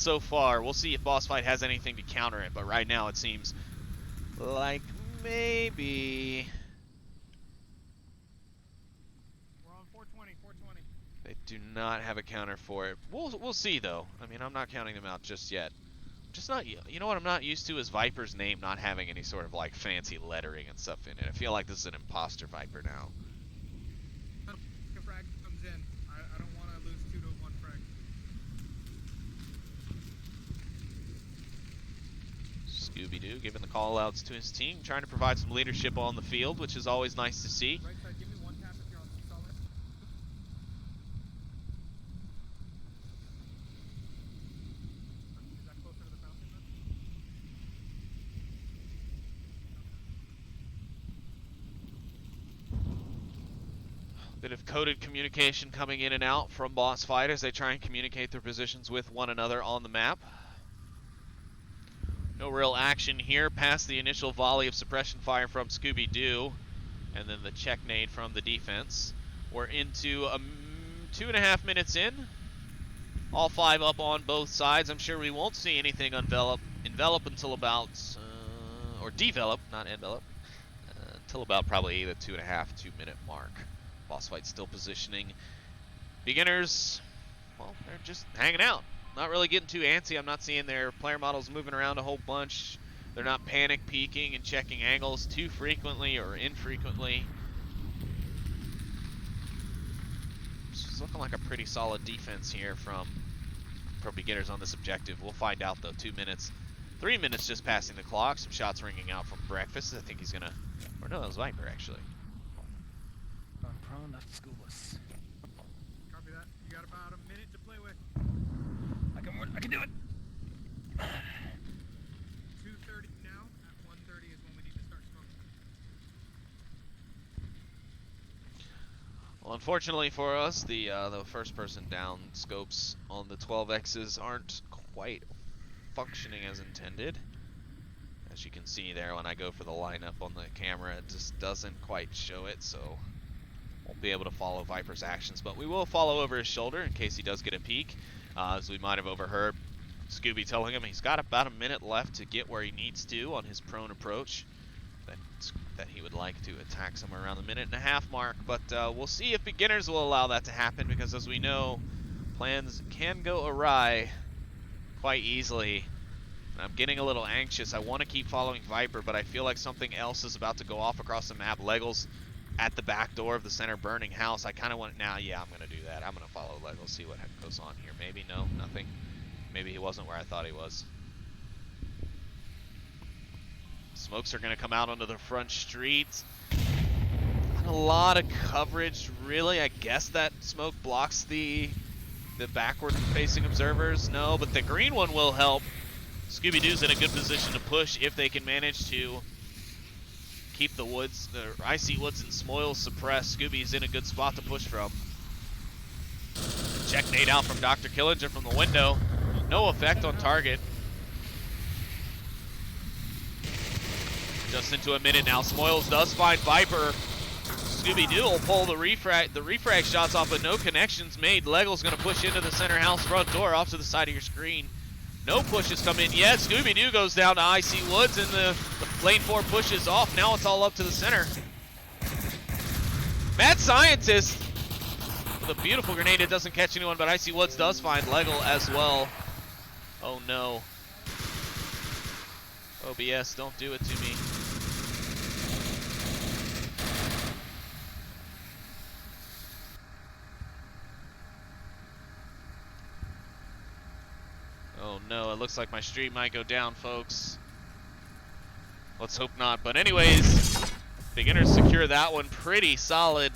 so far. We'll see if BossFight has anything to counter it, but right now it seems like maybe We're on 420, 420. they do not have a counter for it. We'll see though. I mean, I'm not counting them out just yet. Just not, you know what I'm not used to is Viper's name not having any sort of like fancy lettering and stuff in it. I feel like this is an imposter Viper now. If frag comes in, I don't want to lose 2 to 1 frag. Scooby-Doo giving the call-outs to his team, trying to provide some leadership on the field, which is always nice to see. Right side, give me 1 tap if you're on solid. Is that closer to the fountain then? Bit of coded communication coming in and out from BossFight as they try and communicate their positions with one another on the map. No real action here past the initial volley of suppression fire from Scooby-Doo and then the check nade from the defense. We're into 2.5 minutes in. All 5 up on both sides. I'm sure we won't see anything envelop until about, or develop, not envelop, until about probably the 2.5, 2 minute mark. BossFight still positioning. Beginners, well, they're just hanging out. Not really getting too antsy. I'm not seeing their player models moving around a whole bunch. They're not panic peeking and checking angles too frequently or infrequently. It's looking like a pretty solid defense here from beginners on this objective. We'll find out though. 2 minutes, 3 minutes just passing the clock. Some shots ringing out from Breakfast. I think he's gonna, or no, that was Viper actually. On prone, left school bus. Copy that. You got about a minute to play with. I can do it. 2:30 now. At 1:30 is when we need to start smoking. Well, unfortunately for us, the first person down scopes on the 12Xs aren't quite functioning as intended. As you can see there, when I go for the lineup on the camera, it just doesn't quite show it, so won't be able to follow Viper's actions, but we will follow over his shoulder in case he does get a peek, as we might have overheard Scooby telling him he's got about a minute left to get where he needs to on his prone approach, that he would like to attack somewhere around the 1.5 minute mark, but we'll see if beginners will allow that to happen, because as we know, plans can go awry quite easily. I'm getting a little anxious. I want to keep following Viper, but I feel like something else is about to go off across the map. Leggles at the back door of the center burning house. I kind of want, now, yeah, I'm going to do that. I'm going to follow Leggles, see what goes on here. Maybe, no, nothing. Maybe he wasn't where I thought he was. Smokes are going to come out onto the front street. Not a lot of coverage, really. I guess that smoke blocks the backward-facing observers. No, but the green one will help. Scooby-Doo's in a good position to push if they can manage to keep the woods, the icy woods and smoils suppressed. Scooby's in a good spot to push from. Check nade out from Dr. Killinger from the window. No effect on target. Just into a minute now. Smoils does find Viper. Scooby-Doo will pull the refrag shots off, but no connections made. Leggle's gonna push into the center house front door off to the side of your screen. No pushes come in yet. Scooby-Doo goes down to icy woods, and the lane 4 pushes off. Now it's all up to the center. Mad Scientist with a beautiful grenade. It doesn't catch anyone, but icy woods does find Leggle as well. Oh no. OBS, don't do it to me. Oh no, it looks like my stream might go down, folks. Let's hope not. But anyways, beginners secure that one pretty solid.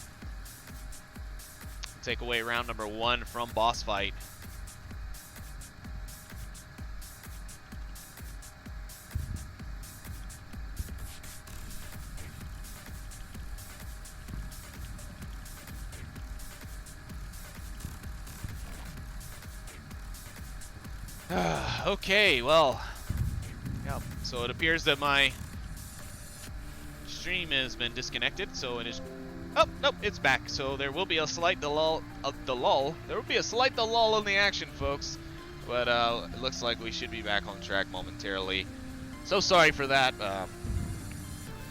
Take away round number 1 from BossFight. Okay, well, yeah, so it appears that my stream has been disconnected, so it is, oh, nope, it's back. So there will be a slight lull in the action, folks. but it looks like we should be back on track momentarily. So sorry for that.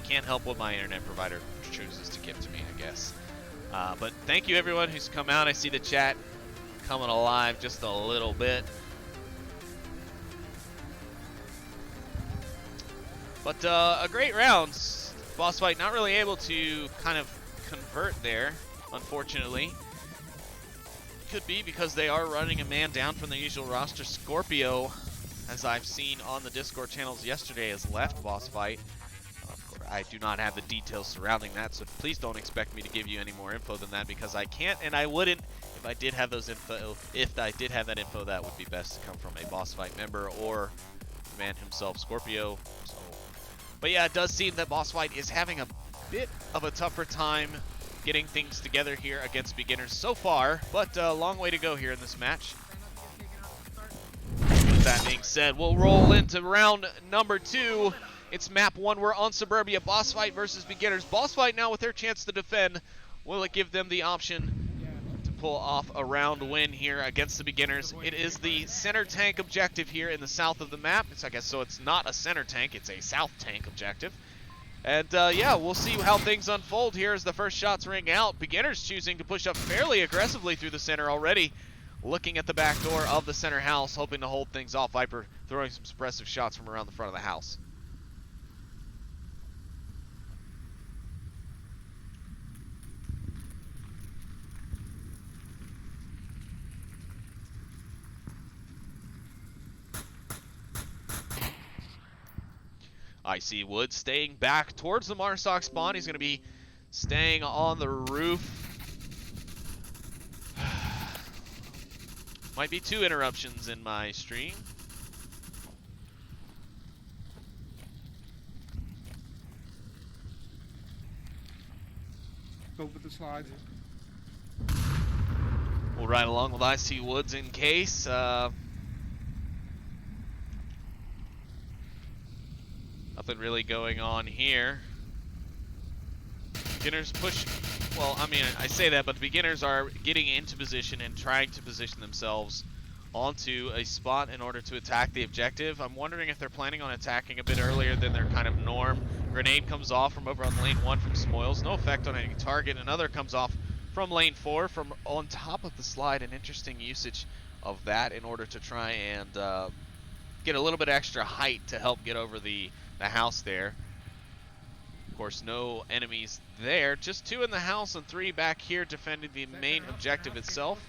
Can't help what my internet provider chooses to give to me, I guess. But thank you everyone who's come out. I see the chat coming alive just a little bit. But a great round. BossFight not really able to kind of convert there, unfortunately. Could be because they are running a man down from the usual roster. Scorpio, as I've seen on the Discord channels yesterday, has left BossFight. Of course, I do not have the details surrounding that, so please don't expect me to give you any more info than that, because I can't and I wouldn't. If I did have those info, if I did have that info, that would be best to come from a BossFight member or the man himself, Scorpio. So, but yeah, it does seem that BossFight is having a bit of a tougher time getting things together here against beginners so far, but a long way to go here in this match. With that being said, we'll roll into round number 2. It's map 1. We're on Suburbia. BossFight versus beginners. BossFight now with their chance to defend. Will it give them the option to pull off a round win here against the beginners? It is the center tank objective here in the south of the map. I guess so it's not a center tank, it's a south tank objective. And yeah, we'll see how things unfold here as the first shots ring out. Beginners choosing to push up fairly aggressively through the center already. Looking at the back door of the center house, hoping to hold things off. Viper throwing some suppressive shots from around the front of the house. I see Wood staying back towards the Marsoc spawn. He's going to be staying on the roof. Might be 2 interruptions in my stream. Go with the slides. We'll ride along with IC Woods in case. Nothing really going on here. Beginners push, well, I mean, I say that, but the beginners are getting into position and trying to position themselves onto a spot in order to attack the objective. I'm wondering if they're planning on attacking a bit earlier than their kind of norm. Grenade comes off from over on lane 1 from Smoils. No effect on any target. Another comes off from lane 4 from on top of the slide. An interesting usage of that in order to try and get a little bit extra height to help get over the house there. Of course, no enemies there. Just 2 in the house and 3 back here defending the main objective itself.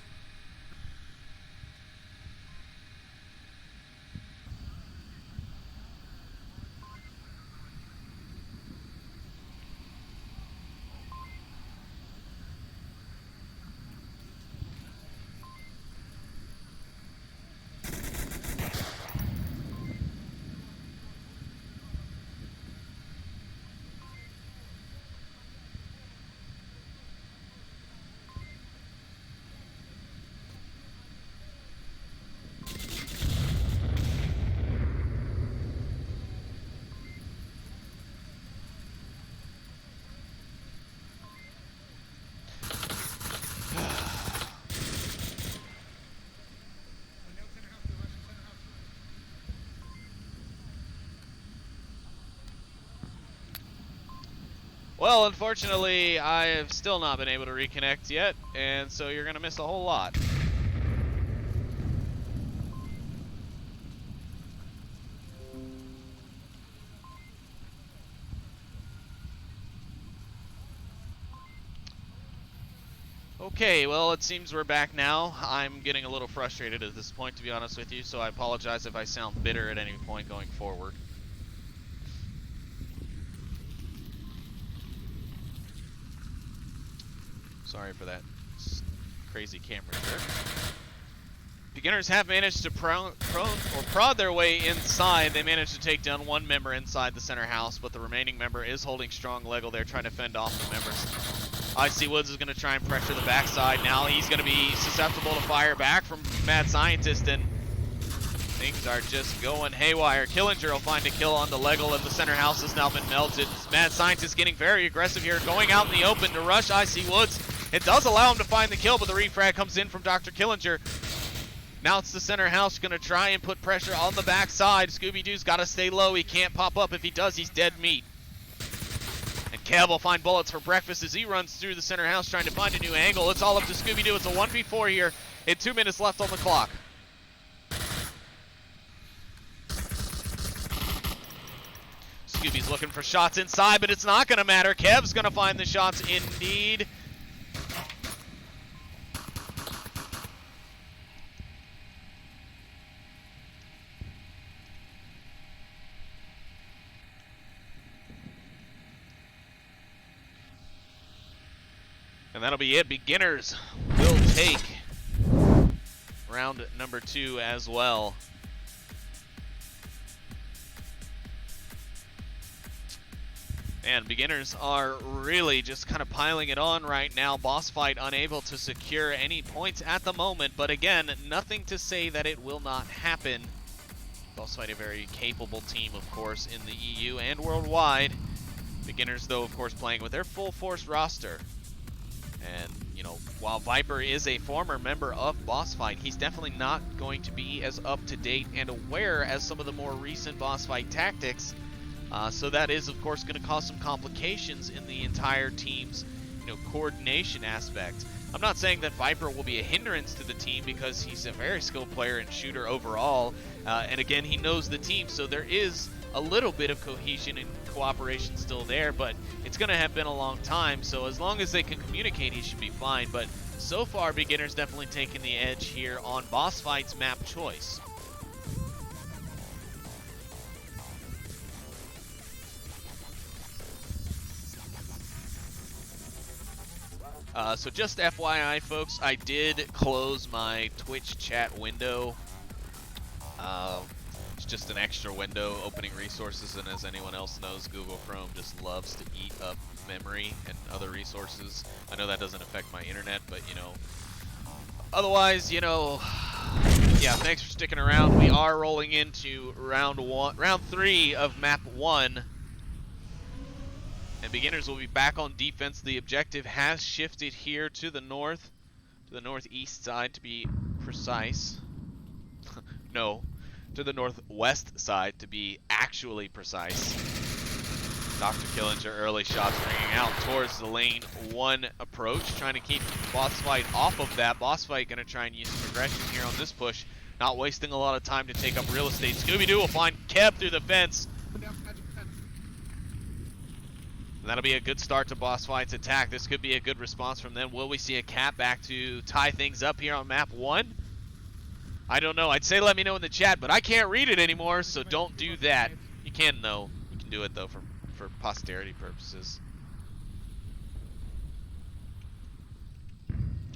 Well, unfortunately, I have still not been able to reconnect yet, and so you're going to miss a whole lot. Okay, well, it seems we're back now. I'm getting a little frustrated at this point, to be honest with you, so I apologize if I sound bitter at any point going forward. Sorry for that crazy camera there. Beginners have managed to prod their way inside. They managed to take down 1 member inside the center house, but the remaining member is holding strong Lego there, trying to fend off the members. IC Woods is going to try and pressure the backside now. He's going to be susceptible to fire back from Mad Scientist, and things are just going haywire. Killinger will find a kill on the Lego, and the center house has now been melted. Mad Scientist getting very aggressive here, going out in the open to rush IC Woods. It does allow him to find the kill, but the refrag comes in from Dr. Killinger. Now it's the center house going to try and put pressure on the backside. Scooby-Doo's got to stay low. He can't pop up. If he does, he's dead meat. And Kev will find bullets for breakfast as he runs through the center house trying to find a new angle. It's all up to Scooby-Doo. It's a 1v4 here and 2 minutes left on the clock. Scooby's looking for shots inside, but it's not going to matter. Kev's going to find the shots indeed. And that'll be it. Beginners will take round number 2 as well. And Beginners are really just kind of piling it on right now. BossFight unable to secure any points at the moment, but again, nothing to say that it will not happen. BossFight, a very capable team, of course, in the EU and worldwide. Beginners, though, of course, playing with their full force roster. And, you know, while Viper is a former member of BossFight, he's definitely not going to be as up-to-date and aware as some of the more recent BossFight tactics. So that is, of course, going to cause some complications in the entire team's, you know, coordination aspect. I'm not saying that Viper will be a hindrance to the team because he's a very skilled player and shooter overall. And again, he knows the team, so there is a little bit of cohesion and cooperation still there, but it's going to have been a long time, so as long as they can communicate, he should be fine. But so far, Beginners definitely taking the edge here on BossFight's map choice. So just FYI, folks, I did close my Twitch chat window. It's just an extra window opening resources, and as anyone else knows, Google Chrome just loves to eat up memory and other resources. I know that doesn't affect my internet, but you know, otherwise, you know, yeah, thanks for sticking around. We are rolling into round 3 of map 1. And Beginners will be back on defense. The objective has shifted here to the northeast side to be precise. No, to the northwest side to be actually precise. Dr. Killinger early shots ringing out towards the lane 1 approach, trying to keep BossFight off of that. BossFight going to try and use progression here on this push, not wasting a lot of time to take up real estate. Scooby-Doo will find Kev through the fence. And that'll be a good start to BossFight's attack. This could be a good response from them. Will we see a cap back to tie things up here on map 1? I don't know. I'd say let me know in the chat, but I can't read it anymore, so don't do that. You can, though. You can do it, though, for posterity purposes.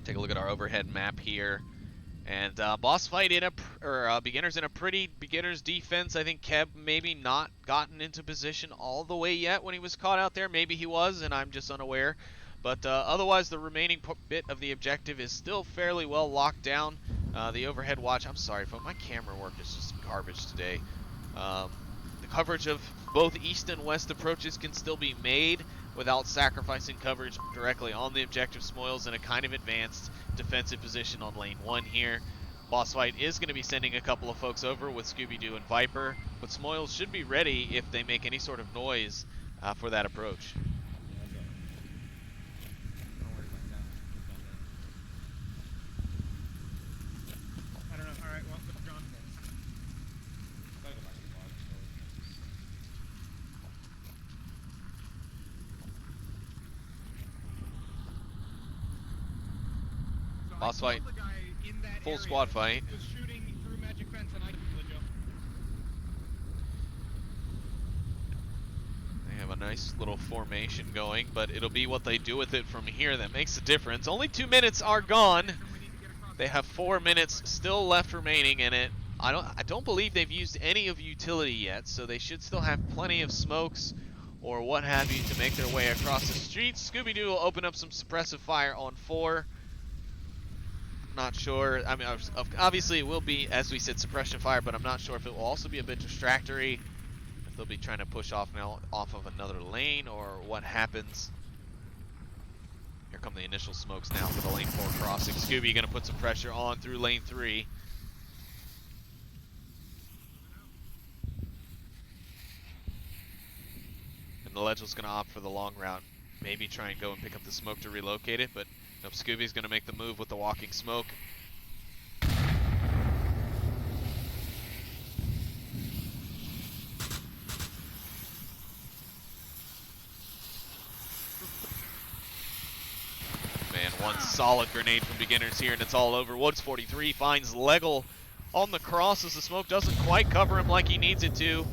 Take a look at our overhead map here. And BossFight Beginners in a pretty Beginners defense. I think Kev maybe not gotten into position all the way yet when he was caught out there. Maybe he was, and I'm just unaware. But otherwise, the remaining bit of the objective is still fairly well locked down. The overhead watch, I'm sorry, folks, my camera work is just garbage today. The coverage of both east and west approaches can still be made without sacrificing coverage directly on the objective. Smoils in a kind of advanced defensive position on lane 1 here. BossFight is going to be sending a couple of folks over with Scooby-Doo and Viper, but Smoils should be ready if they make any sort of noise for that approach. I don't know. All right, well, John. BossFight, full squad fight. Was shooting through magic fence and I They have a nice little formation going, but it'll be what they do with it from here that makes the difference. Only 2 minutes are gone. They have 4 minutes still left remaining in it. I don't believe they've used any of utility yet, so they should still have plenty of smokes or what have you to make their way across the street. Scooby-Doo will open up some suppressive fire on 4. Not sure. I mean, obviously it will be, as we said, suppression fire, but I'm not sure if it will also be a bit distractory, if they'll be trying to push off now off of another lane, or what happens. Here come the initial smokes now for the lane 4 crossing. Scooby going to put some pressure on through lane 3. Legel's going to opt for the long route. Maybe try and go and pick up the smoke to relocate it, but nope, Scooby's going to make the move with the walking smoke. Man, one solid grenade from beginners here, and it's all over. Woods 43 finds Legel on the cross as the smoke doesn't quite cover him like he needs it to.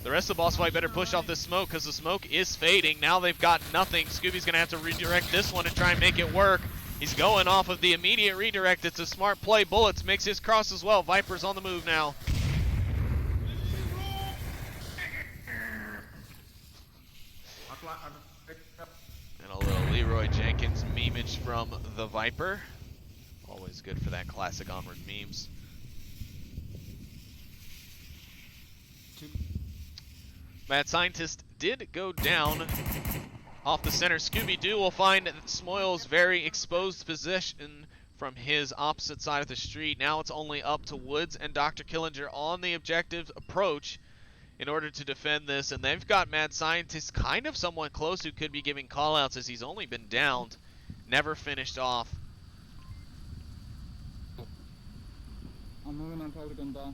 The rest of the BossFight better push off this smoke because the smoke is fading. Now they've got nothing. Scooby's going to have to redirect this one and try and make it work. He's going off of the immediate redirect. It's a smart play. Bullets makes his cross as well. Viper's on the move now. And a little Leroy Jenkins memeage from the Viper. Always good for that classic Onward memes. Mad Scientist did go down off the center. Scooby-Doo will find Smoyle's very exposed position from his opposite side of the street. Now it's only up to Woods and Dr. Killinger on the objective approach in order to defend this. And they've got Mad Scientist kind of somewhat close who could be giving callouts as he's only been downed, never finished off. I'm moving on Pelican down.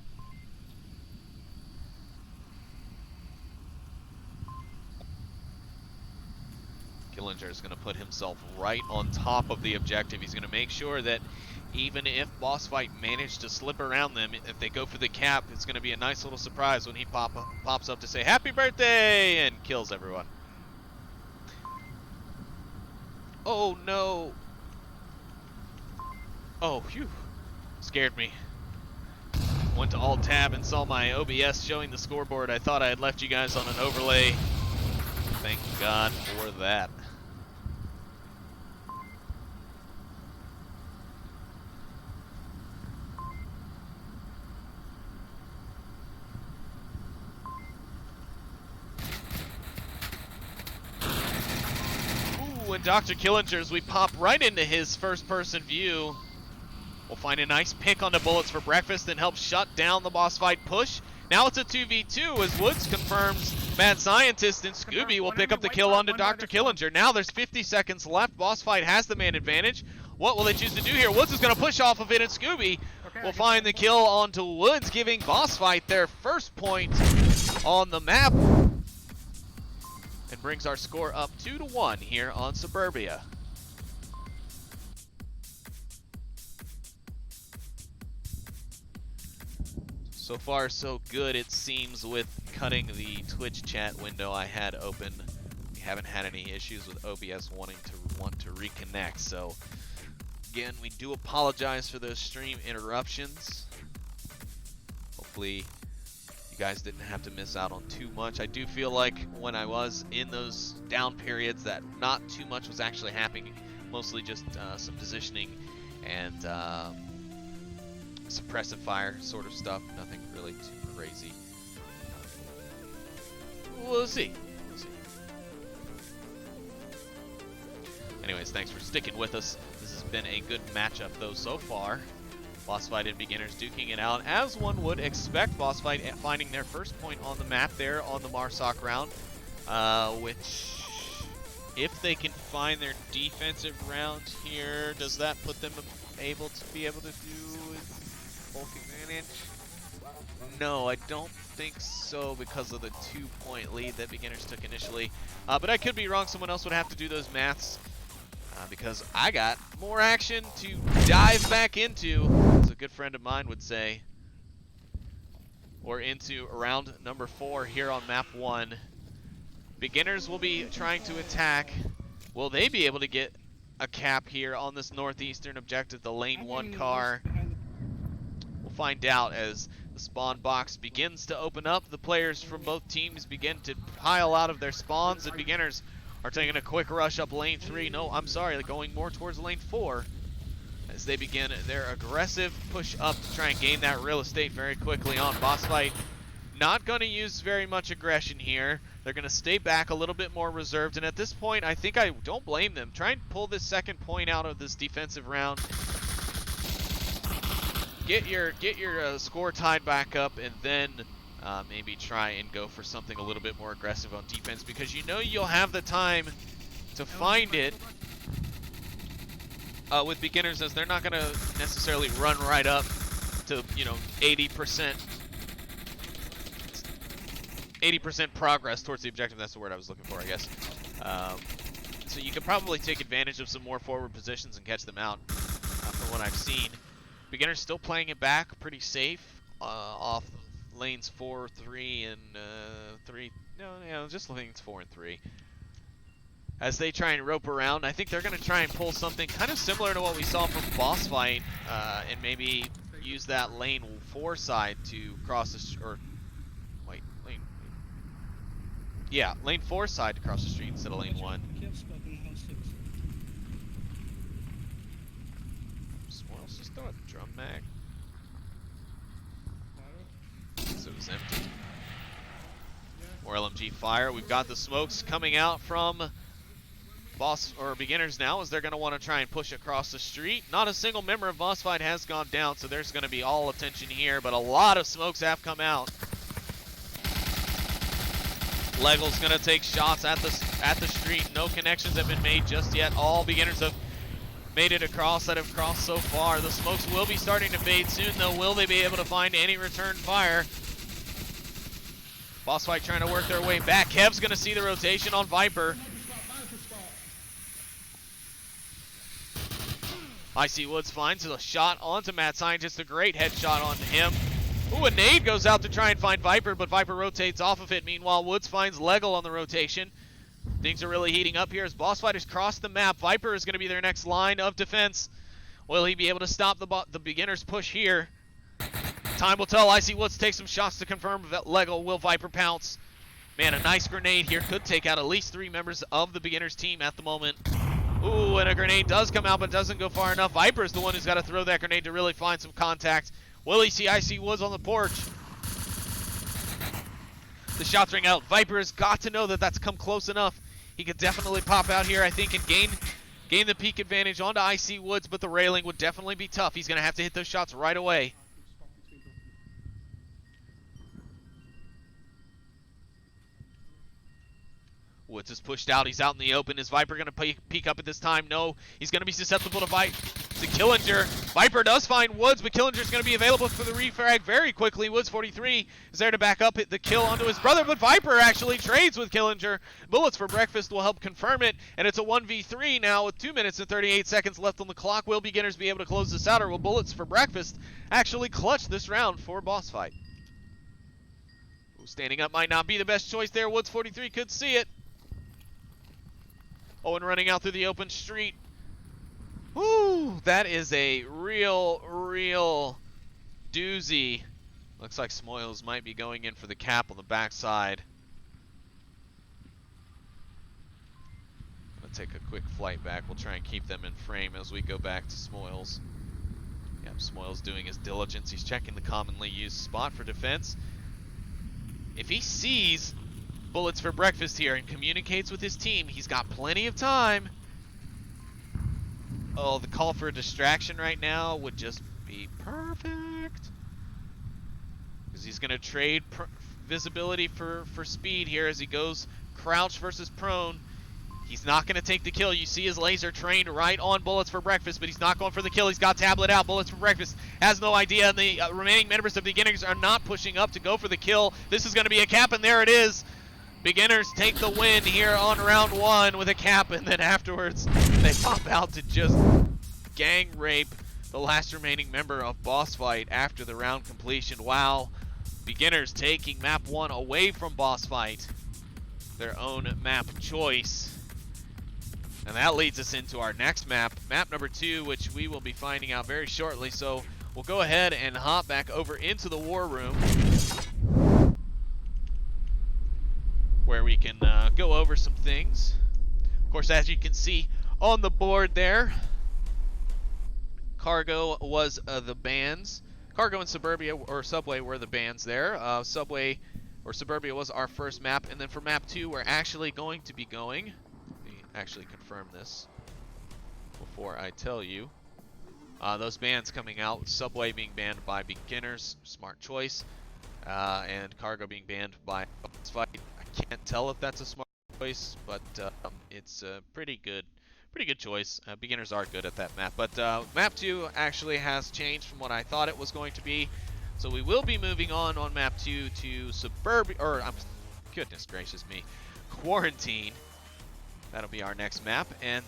Killinger is going to put himself right on top of the objective. He's going to make sure that even if BossFight managed to slip around them, if they go for the cap, it's going to be a nice little surprise when he pops up to say happy birthday and kills everyone. Oh no. Oh, phew. Scared me. Went to Alt Tab and saw my OBS showing the scoreboard. I thought I had left you guys on an overlay. Thank God for that. Ooh, and Dr. Killinger's, we pop right into his first-person view. We'll find a nice pick onto Bullets for breakfast and help shut down the BossFight push. Now it's a 2v2 as Woods confirms Mad Scientist and Scooby will pick up the kill onto Dr. Killinger. Now there's 50 seconds left. BossFight has the man advantage. What will they choose to do here? Woods is going to push off of it, and Scooby will find the kill onto Woods, giving BossFight their first point on the map. And brings our score up 2-1 here on Suburbia. So far, so good, it seems, with cutting the Twitch chat window I had open. We haven't had any issues with OBS want to reconnect. So, again, we do apologize for those stream interruptions. Hopefully, you guys didn't have to miss out on too much. I do feel like when I was in those down periods that not too much was actually happening. Mostly just some positioning and suppressive fire sort of stuff, nothing really too crazy. We'll see. Anyways, thanks for sticking with us. This has been a good matchup though so far. BossFight and beginners duking it out, as one would expect. BossFight finding their first point on the map there on the Marsoc round, which, if they can find their defensive round here, does that put them able to do bulk advantage? No, I don't think so because of the 2-point lead that beginners took initially. But I could be wrong. Someone else would have to do those maths because I got more action to dive back into, as a good friend of mine would say. Or into round number 4 here on map 1. Beginners will be trying to attack. Will they be able to get a cap here on this northeastern objective, the lane 1 car? Find out as the spawn box begins to open up. The players from both teams begin to pile out of their spawns, and beginners are taking a quick rush up lane 3. No, I'm sorry, they're going more towards lane 4 as they begin their aggressive push up to try and gain that real estate very quickly on BossFight. Not going to use very much aggression here. They're going to stay back a little bit more reserved, and at this point, I think I don't blame them. Try and pull this second point out of this defensive round. Get your score tied back up, and then maybe try and go for something a little bit more aggressive on defense, because you know you'll have the time to find it with beginners, as they're not going to necessarily run right up to, you know, 80% progress towards the objective. That's the word I was looking for, I guess. So you could probably take advantage of some more forward positions and catch them out. From what I've seen, beginners still playing it back pretty safe off lanes 4, 3, and 3. No, just lanes 4 and 3. As they try and rope around, I think they're going to try and pull something kind of similar to what we saw from BossFight, and maybe use that lane 4 side to cross the lane 4 side to cross the street instead of lane 1. Smoils just throw a drum mag. So it was empty. More LMG fire. We've got the smokes coming out from beginners now, as they're going to want to try and push across the street. Not a single member of BossFight has gone down, so there's going to be all attention here, but a lot of smokes have come out. Legal's going to take shots at the street. No connections have been made just yet. All beginners have made it across that have crossed so far. The smokes will be starting to fade soon, though. Will they be able to find any return fire? BossFight trying to work their way back. Kev's going to see the rotation on Viper. Icy Woods finds a shot onto Mad Scientist. A great headshot on him. Ooh, a nade goes out to try and find Viper, but Viper rotates off of it. Meanwhile, Woods finds Legal on the rotation. Things are really heating up here as BossFight has crossed the map. Viper is going to be their next line of defense. Will he be able to stop the beginner's push here? Time will tell. Icy Woods takes some shots to confirm Legal. Will Viper pounce? Man, a nice grenade here. Could take out at least 3 members of the beginner's team at the moment. Ooh, and a grenade does come out, but doesn't go far enough. Viper's the one who's got to throw that grenade to really find some contact. Will he see Icy Woods on the porch? The shots ring out. Viper has got to know that that's come close enough. He could definitely pop out here, I think, and gain the peak advantage onto Icy Woods, but the railing would definitely be tough. He's going to have to hit those shots right away. Woods is pushed out. He's out in the open. Is Viper going to peek up at this time? No. He's going to be susceptible to Killinger. Viper does find Woods, but Killinger's going to be available for the refrag very quickly. Woods 43 is there to back up, hit the kill onto his brother, but Viper actually trades with Killinger. Bullets for Breakfast will help confirm it, and it's a 1v3 now with 2 minutes and 38 seconds left on the clock. Will beginners be able to close this out, or will Bullets for Breakfast actually clutch this round for BossFight? Ooh, standing up might not be the best choice there. Woods 43 could see it. Owen running out through the open street. Woo, that is a real doozy. Looks like Smoils might be going in for the cap on the backside. I'll take a quick flight back. We'll try and keep them in frame as we go back to Smoils. Yep, Smoils doing his diligence. He's checking the commonly used spot for defense. If he sees Bullets for Breakfast here and communicates with his team, he's got plenty of time. Oh, the call for a distraction right now would just be perfect, because he's going to trade visibility for speed here as he goes crouch versus prone. He's not going to take the kill. You see his laser trained right on Bullets for Breakfast, but he's not going for the kill. He's got tablet out. Bullets for Breakfast has no idea, and the remaining members of the beginners are not pushing up to go for the kill. This is going to be a cap, and there it is. Beginners take the win here on round 1 with a cap, and then afterwards they pop out to just gang rape the last remaining member of BossFight after the round completion. Wow. Beginners taking map 1 away from BossFight, their own map choice. And that leads us into our next map, map number 2, which we will be finding out very shortly. So we'll go ahead and hop back over into the war room, where we can go over some things. Of course, as you can see on the board there, Cargo was the bands. Cargo and Suburbia or Subway were the bands there. Subway or Suburbia was our first map, and then for map 2, we're actually going to be going. Let me actually confirm this before I tell you. Those bands coming out, Subway being banned by beginners, smart choice. and cargo being banned by BossFight. I can't tell if that's a smart choice, but it's a pretty good choice. Beginners are good at that map, but map 2 actually has changed from what I thought it was going to be. So we will be moving on map 2 to Suburbia, or goodness gracious me, Quarantine. That'll be our next map, and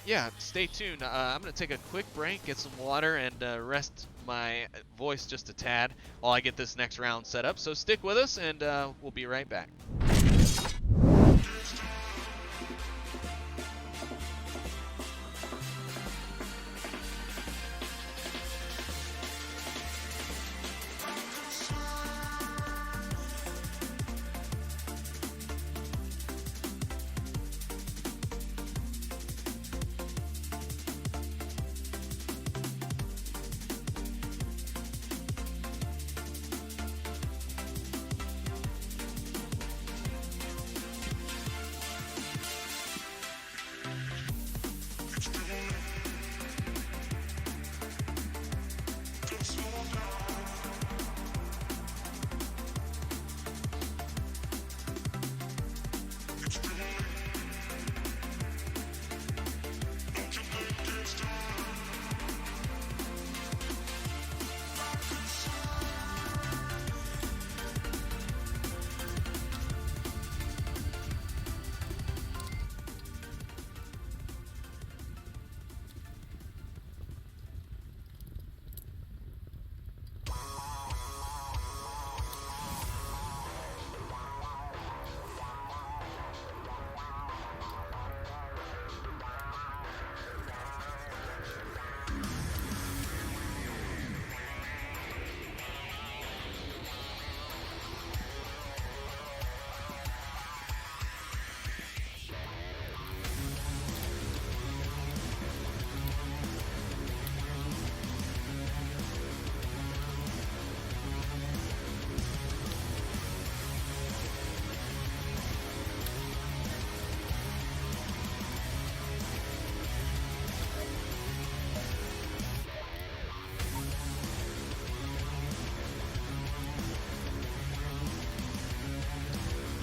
yeah, stay tuned. I'm going to take a quick break, get some water, and rest my voice just a tad while I get this next round set up. So stick with us, and we'll be right back.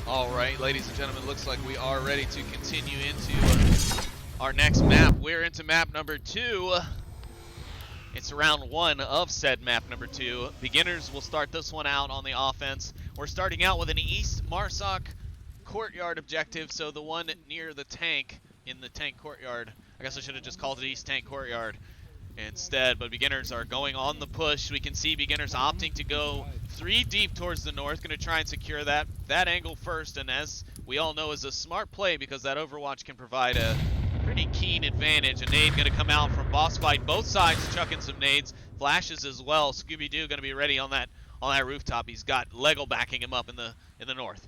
All right, ladies and gentlemen, looks like we are ready to continue into our next map. We're into map number 2. It's round 1 of said map number 2. Beginners will start this one out on the offense. We're starting out with an East Marsoc courtyard objective, so the one near the tank in the tank courtyard. I guess I should have just called it East Tank Courtyard instead, but beginners are going on the push. We can see beginners opting to go 3 deep towards the north, going to try and secure that angle first, and as we all know is a smart play because that Overwatch can provide a pretty keen advantage. A nade going to come out from BossFight, both sides chucking some nades, flashes as well. Scooby-Doo going to be ready on that rooftop. He's got Lego backing him up in the north.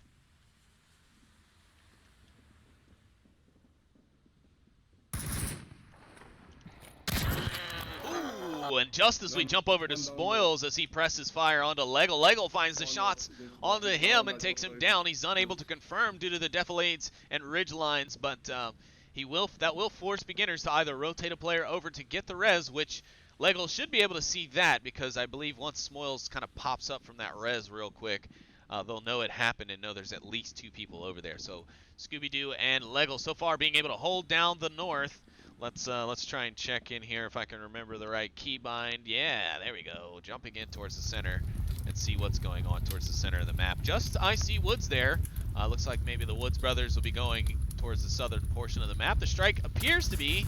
And just as we jump over to Spoils as he presses fire onto Lego, Lego finds the shots onto him and takes him down. He's unable to confirm due to the defilades and ridge lines, but that will force beginners to either rotate a player over to get the res, which Lego should be able to see that because I believe once Spoils kind of pops up from that res real quick, they'll know it happened and know there's at least 2 people over there. So Scooby-Doo and Lego so far being able to hold down the north. Let's try and check in here if I can remember the right keybind. Yeah, there we go. Jumping in towards the center and see what's going on towards the center of the map. Just I see Woods there. Looks like maybe the Woods brothers will be going towards the southern portion of the map. The strike appears to be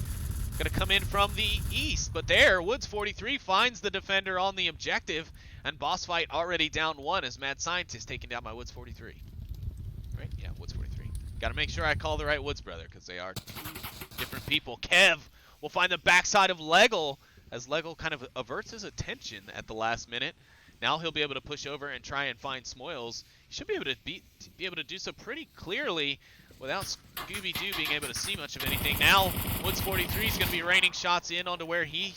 going to come in from the east, but there, Woods 43 finds the defender on the objective, and BossFight already down 1 as Mad Scientist taking down my Woods 43. Right? Yeah, Woods 43. Got to make sure I call the right Woods brother because they are different people. Kev will find the backside of Lego as Lego kind of averts his attention at the last minute. Now he'll be able to push over and try and find Smoils. He should be able to do so pretty clearly without Scooby-Doo being able to see much of anything. Now Woods 43 is going to be raining shots in onto where he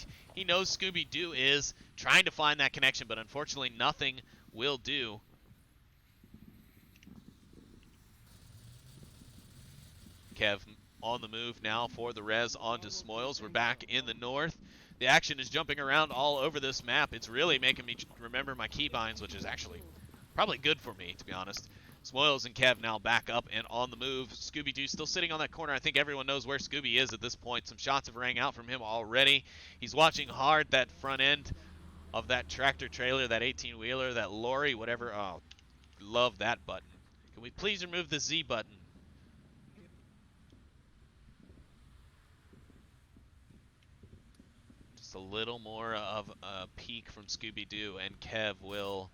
knows Scooby-Doo is, trying to find that connection, but unfortunately nothing will do. Kev on the move now for the res onto Smoils. We're back in the north. The action is jumping around all over this map. It's really making me remember my keybinds, which is actually probably good for me, to be honest. Smoils and Kev now back up and on the move. Scooby-Doo still sitting on that corner. I think everyone knows where Scooby is at this point. Some shots have rang out from him already. He's watching hard that front end of that tractor trailer, that 18-wheeler, that lorry, whatever. Oh, love that button. Can we please remove the Z button? Just a little more of a peek from Scooby-Doo, and Kev will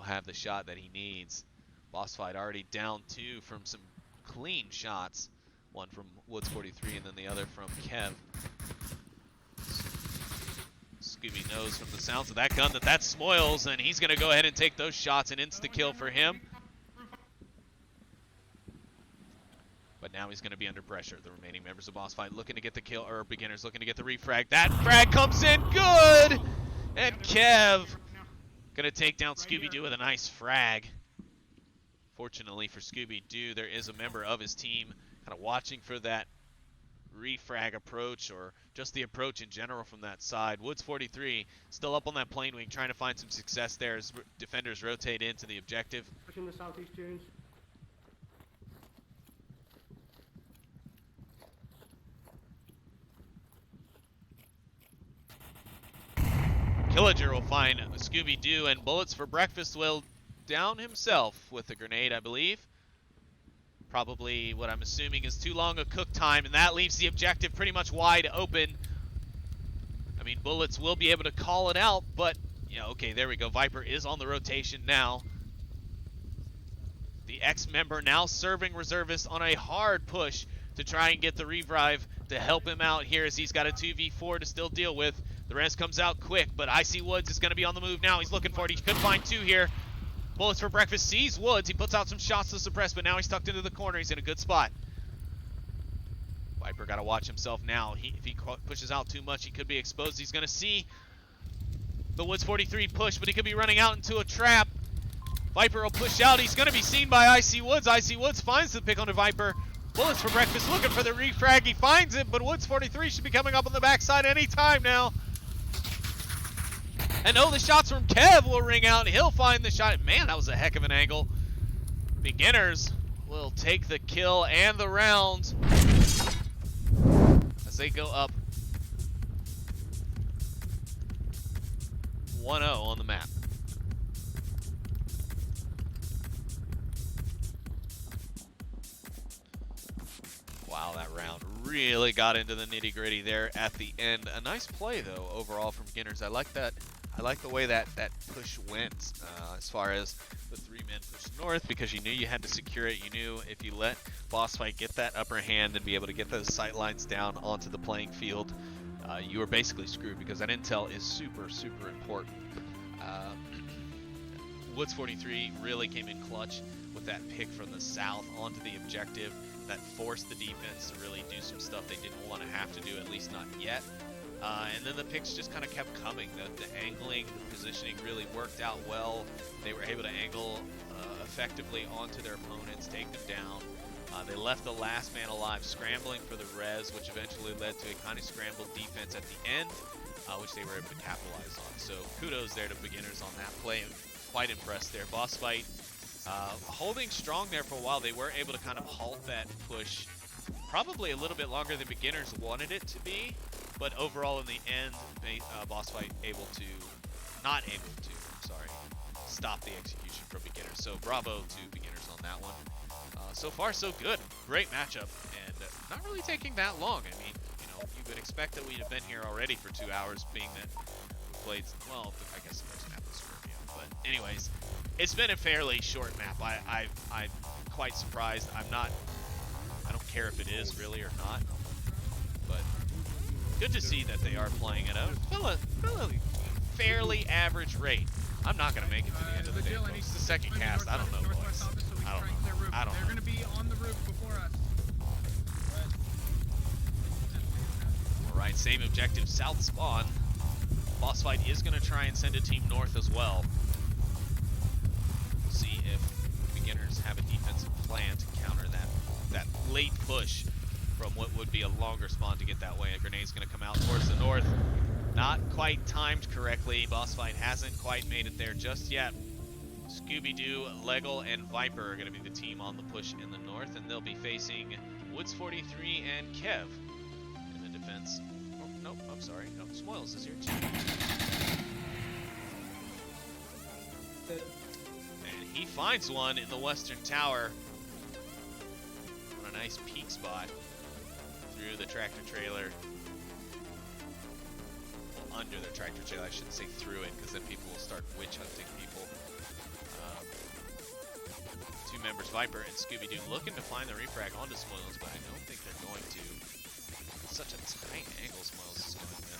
have the shot that he needs. BossFight already down 2 from some clean shots. One from Woods 43 and then the other from Kev. Scooby knows from the sounds of that gun that that's Smoils, and he's going to go ahead and take those shots. An insta-kill for him. But now he's going to be under pressure. The remaining members of BossFight looking to get the kill, or beginners looking to get the refrag. That frag comes in good! And Kev gonna take down Scooby-Doo with a nice frag. Fortunately for Scooby-Doo, there is a member of his team kind of watching for that refrag approach, or just the approach in general from that side. Woods 43 still up on that plane wing, trying to find some success there as defenders rotate into the objective. Pushing the southeast dunes. Killager will find Scooby-Doo, and Bullets for Breakfast will down himself with a grenade, I believe. Probably what I'm assuming is too long a cook time, and that leaves the objective pretty much wide open. I mean, Bullets will be able to call it out, but, yeah, okay, there we go. Viper is on the rotation now. The ex-member now serving reservists on a hard push to try and get the revive to help him out here, as he's got a 2v4 to still deal with. The rest comes out quick, but Icy Woods is going to be on the move now. He's looking for it. He could find 2 here. Bullets for Breakfast sees Woods. He puts out some shots to suppress, but now he's tucked into the corner. He's in a good spot. Viper got to watch himself now. If he pushes out too much, he could be exposed. He's going to see the Woods 43 push, but he could be running out into a trap. Viper will push out. He's going to be seen by Icy Woods. Icy Woods finds the pick on the Viper. Bullets for Breakfast looking for the refrag. He finds it, but Woods 43 should be coming up on the backside anytime now. And the shots from Kev will ring out. He'll find the shot. Man, that was a heck of an angle. Beginners will take the kill and the round as they go up 1-0 on the map. Wow, that round really got into the nitty-gritty there at the end. A nice play, though, overall from Beginners. I like that. I like the way that push went as far as the 3-man push north, because you knew you had to secure it. You knew if you let BossFight get that upper hand and be able to get those sight lines down onto the playing field, you were basically screwed, because that intel is super, super important. Woods 43 really came in clutch with that pick from the south onto the objective that forced the defense to really do some stuff they didn't want to have to do, at least not yet. And then the picks just kind of kept coming. The angling, the positioning really worked out well. They were able to angle effectively onto their opponents, take them down. They left the last man alive scrambling for the res, which eventually led to a kind of scrambled defense at the end, which they were able to capitalize on. So kudos there to Beginners on that play. Quite impressed there. BossFight holding strong there for a while. They were able to kind of halt that push probably a little bit longer than Beginners wanted it to be, but overall in the end, BossFight not able to, stop the execution from Beginners. So bravo to Beginners on that one. So far so good. Great matchup, and not really taking that long. I mean, you would expect that we'd have been here already for 2 hours, being that we played, well, I guess the first map was Scorpio. But anyways, it's been a fairly short map. I'm quite surprised. I don't care if it is really or not, but good to see that they are playing at a fairly average rate. I'm not going to make it to the end of the day, folks. It's the second cast. I don't know, boys. I don't know. They're going to be on the roof before us. All right, same objective, south spawn. BossFight is going to try and send a team north as well. We'll see if Beginners have a defensive plan to counter that late push from what would be a longer spawn to get that way. A grenade's going to come out towards the north. Not quite timed correctly. BossFight hasn't quite made it there just yet. Scooby-Doo, Leggle, and Viper are going to be the team on the push in the north, and they'll be facing Woods 43 and Kev in the defense. Oh, nope, I'm sorry. No, Smoils is here too. And he finds one in the western tower on a nice peak spot through the tractor trailer. Well, under the tractor trailer, I shouldn't say through it, because then people will start witch hunting people. Two members, Viper and Scooby-Doo, looking to find the refrag onto Smoils, but I don't think they're going to. It's such a tight angle Smoils is going with.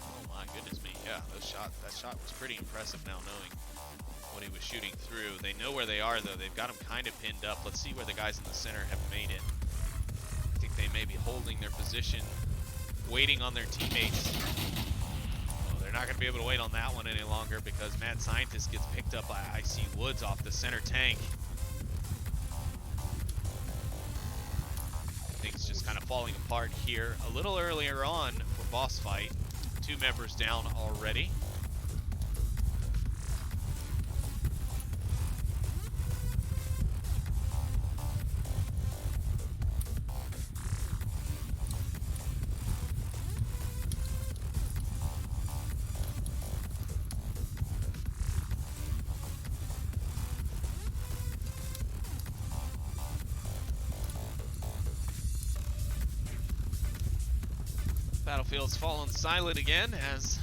Oh my goodness me, yeah, that shot was pretty impressive now knowing what he was shooting through. They know where they are though, they've got him kind of pinned up. Let's see where the guys in the center have made it. I think they may be holding their position, waiting on their teammates. Oh, they're not going to be able to wait on that one any longer because Mad Scientist gets picked up by IC Woods off the center tank. Things just kind of falling apart here. A little earlier on for BossFight, 2 members down already. Battlefield's fallen silent again as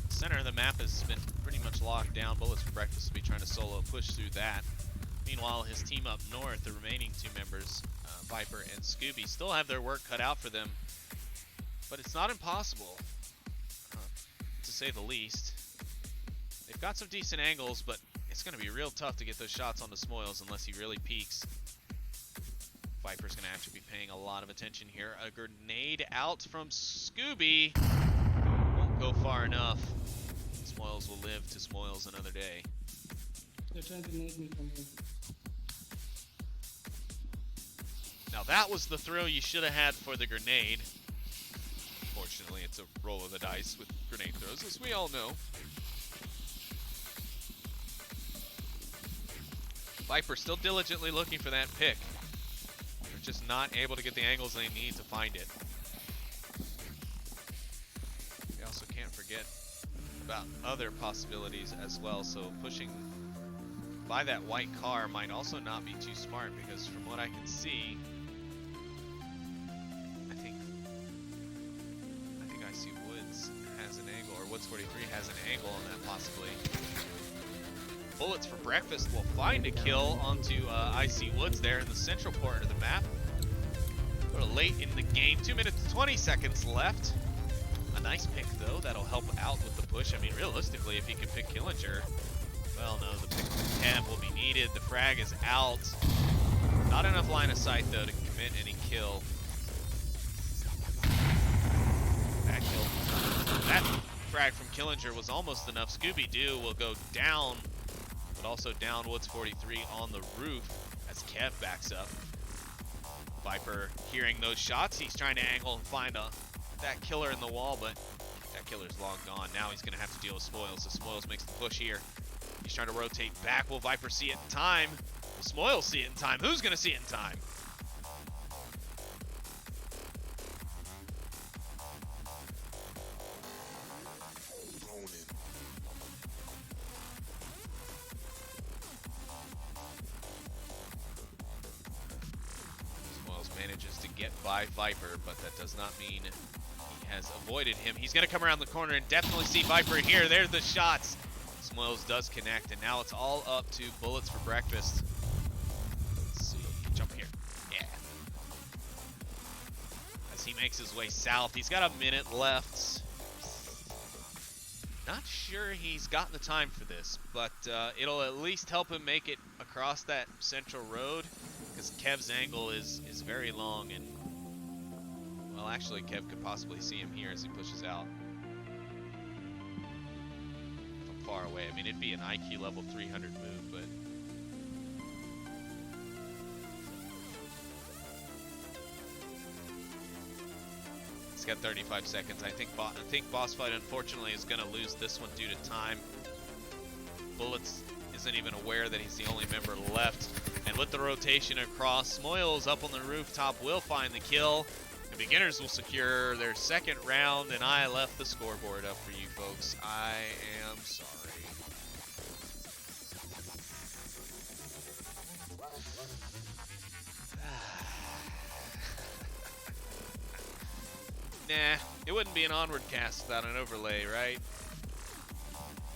the center of the map has been pretty much locked down. Bullets for Breakfast will be trying to solo push through that. Meanwhile, his team up north, the remaining 2 members, Viper and Scooby, still have their work cut out for them. But it's not impossible, to say the least. They've got some decent angles, but it's going to be real tough to get those shots onto Smoils unless he really peeks. Viper's going to have to be paying a lot of attention here. A grenade out from Scooby. Won't go far enough. Smoils will live to Smoils another day. They're trying to nade me from here. Now that was the throw you should have had for the grenade. Fortunately, it's a roll of the dice with grenade throws, as we all know. Viper still diligently looking for that pick. Just not able to get the angles they need to find it. We also can't forget about other possibilities as well, so pushing by that white car might also not be too smart because from what I can see, I think I see Woods has an angle, or Woods 43 has an angle on that possibly. Bullets for Breakfast will find a kill onto IC Woods there in the central part of the map. A little late in the game, 2 minutes 20 seconds left. A nice pick though, that'll help out with the push. I mean, realistically, if he can pick Killinger, well, no, the pick from Kev will be needed. The frag is out. Not enough line of sight though to commit any kill. That frag from Killinger was almost enough. Scooby-Doo will go down, but also down Woods 43 on the roof as Kev backs up. Viper hearing those shots, he's trying to angle and find that killer in the wall, but that killer's long gone. Now he's going to have to deal with Smoils, so Smoils makes the push here. He's trying to rotate back. Will Viper see it in time? Will Smoils see it in time? Who's going to see it in time? Manages to get by Viper, but that does not mean he has avoided him. He's going to come around the corner and definitely see Viper here. There's the shots. Smoils does connect, and now it's all up to Bullets for Breakfast. Let's see. Jump here. Yeah. As he makes his way south, he's got a minute left. Not sure he's got the time for this, but it'll at least help him make it across that central road, because Kev's angle is very long, and well, actually Kev could possibly see him here as he pushes out. From far away. I mean, it'd be an IQ level 300 move, but he's got 35 seconds. I think BossFight unfortunately is going to lose this one due to time. Bullets isn't even aware that he's the only member left. And with the rotation across, Smoils up on the rooftop will find the kill. The beginners will secure their second round, and I left the scoreboard up for you folks. I am sorry. Nah, it wouldn't be an Onward cast without an overlay, right?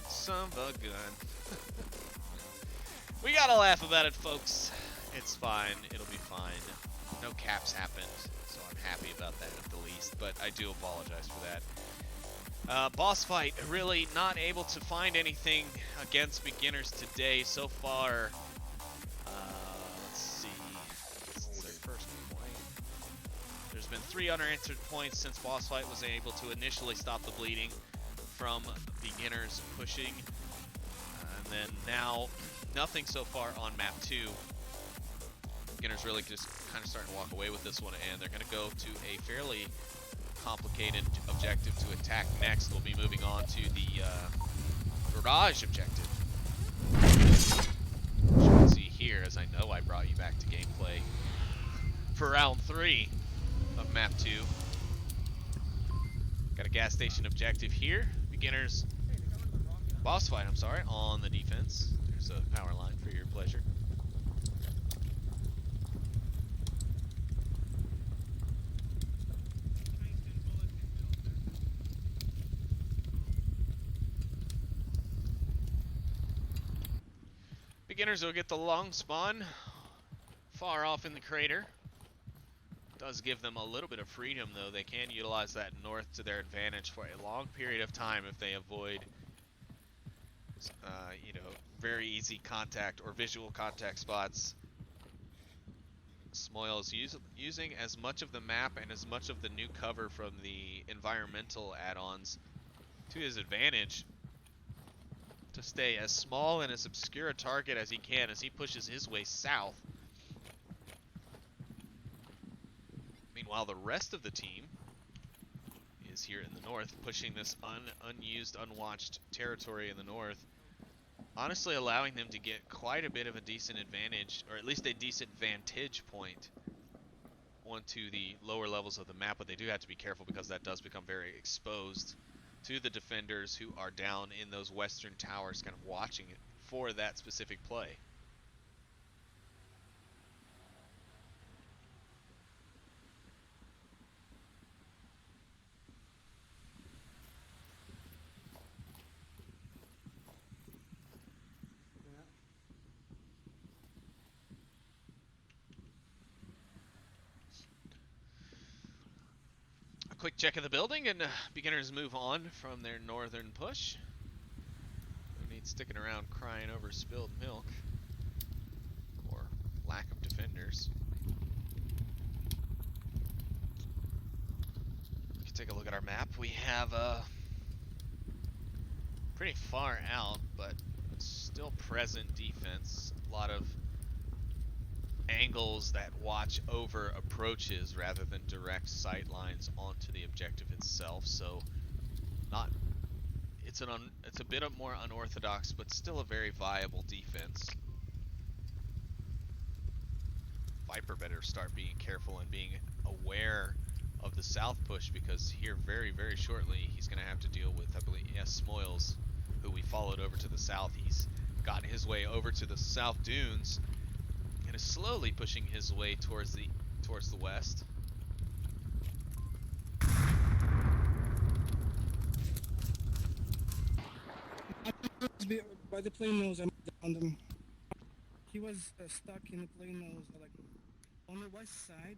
Son of a gun. We gotta laugh about it, folks. It's fine. It'll be fine. No caps happened, so I'm happy about that at the least, but I do apologize for that. BossFight, really not able to find anything against beginners today so far. Let's see. This is their first point. There's been 3 unanswered points since BossFight was able to initially stop the bleeding from beginners pushing. And then now, nothing so far on map 2. Beginners really just kind of starting to walk away with this one, and they're going to go to a fairly complicated objective to attack next. We'll be moving on to the garage objective. As you can see here, as I know I brought you back to gameplay for round 3 of map 2. Got a gas station objective here. Beginners, BossFight, I'm sorry, on the defense. There's a power line for your pleasure. Beginners will get the long spawn far off in the crater. Does give them a little bit of freedom, though. They can utilize that north to their advantage for a long period of time if they avoid very easy contact or visual contact spots. Smoil is using as much of the map and as much of the new cover from the environmental add-ons to his advantage to stay as small and as obscure a target as he can as he pushes his way south. Meanwhile, the rest of the team is here in the north, pushing this unused, unwatched territory in the north, honestly allowing them to get quite a bit of a decent advantage, or at least a decent vantage point onto the lower levels of the map, but they do have to be careful because that does become very exposed to the defenders who are down in those western towers kind of watching it for that specific play. Quick check of the building, and beginners move on from their northern push. No need sticking around crying over spilled milk or lack of defenders. We can take a look at our map. We have pretty far out, but still present defense. A lot of angles that watch over approaches rather than direct sight lines onto the objective itself, so it's a bit more unorthodox, but still a very viable defense. Viper better start being careful and being aware of the south push, because here very, very shortly he's going to have to deal with, I believe, Smoils, who we followed over to the south. He's gotten his way over to the south dunes and is slowly pushing his way towards the west. By the plane nose, I found him. He was stuck in the plane nose, like on the west side.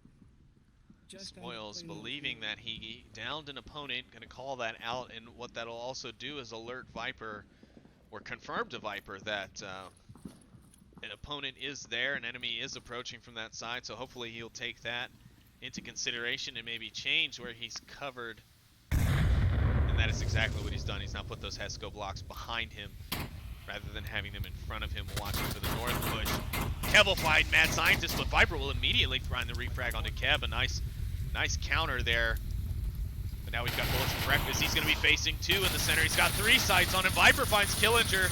Smoils believing that he downed an opponent, going to call that out, and what that'll also do is alert Viper, or confirm to Viper, that an opponent is there, an enemy is approaching from that side, so hopefully he'll take that into consideration and maybe change where he's covered. And And that is exactly what he's done. He's now put those Hesco blocks behind him rather than having them in front of him, watching for the north push. Kev will find Mad Scientist, but Viper will immediately find the refrag onto Kev. A nice counter there. But now we've got bullets for breakfast. He's going to be facing 2 in the center. He's got 3 sights on him. Viper finds Killinger.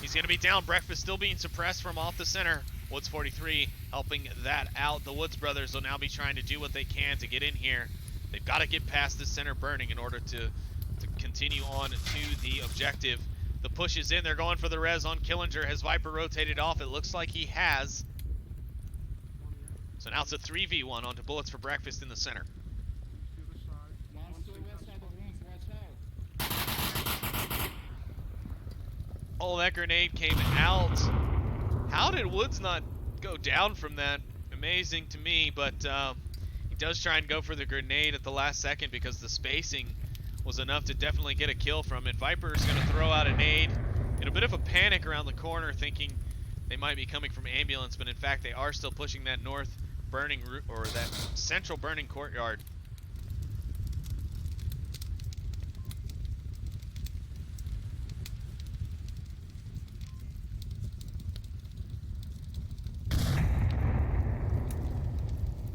He's going to be down. Breakfast still being suppressed from off the center. Woods 43 helping that out. The Woods brothers will now be trying to do what they can to get in here. They've got to get past this center burning in order to continue on to the objective. The push is in. They're going for the res on Killinger. Has Viper rotated off? It looks like he has. So now it's a 3v1 onto bullets for breakfast in the center. Oh, that grenade came out. How did Woods not go down from that? Amazing to me, but he does try and go for the grenade at the last second because the spacing was enough to definitely get a kill from it. Viper is going to throw out a nade in a bit of a panic around the corner, thinking they might be coming from ambulance, but in fact they are still pushing that north burning route, or that central burning courtyard.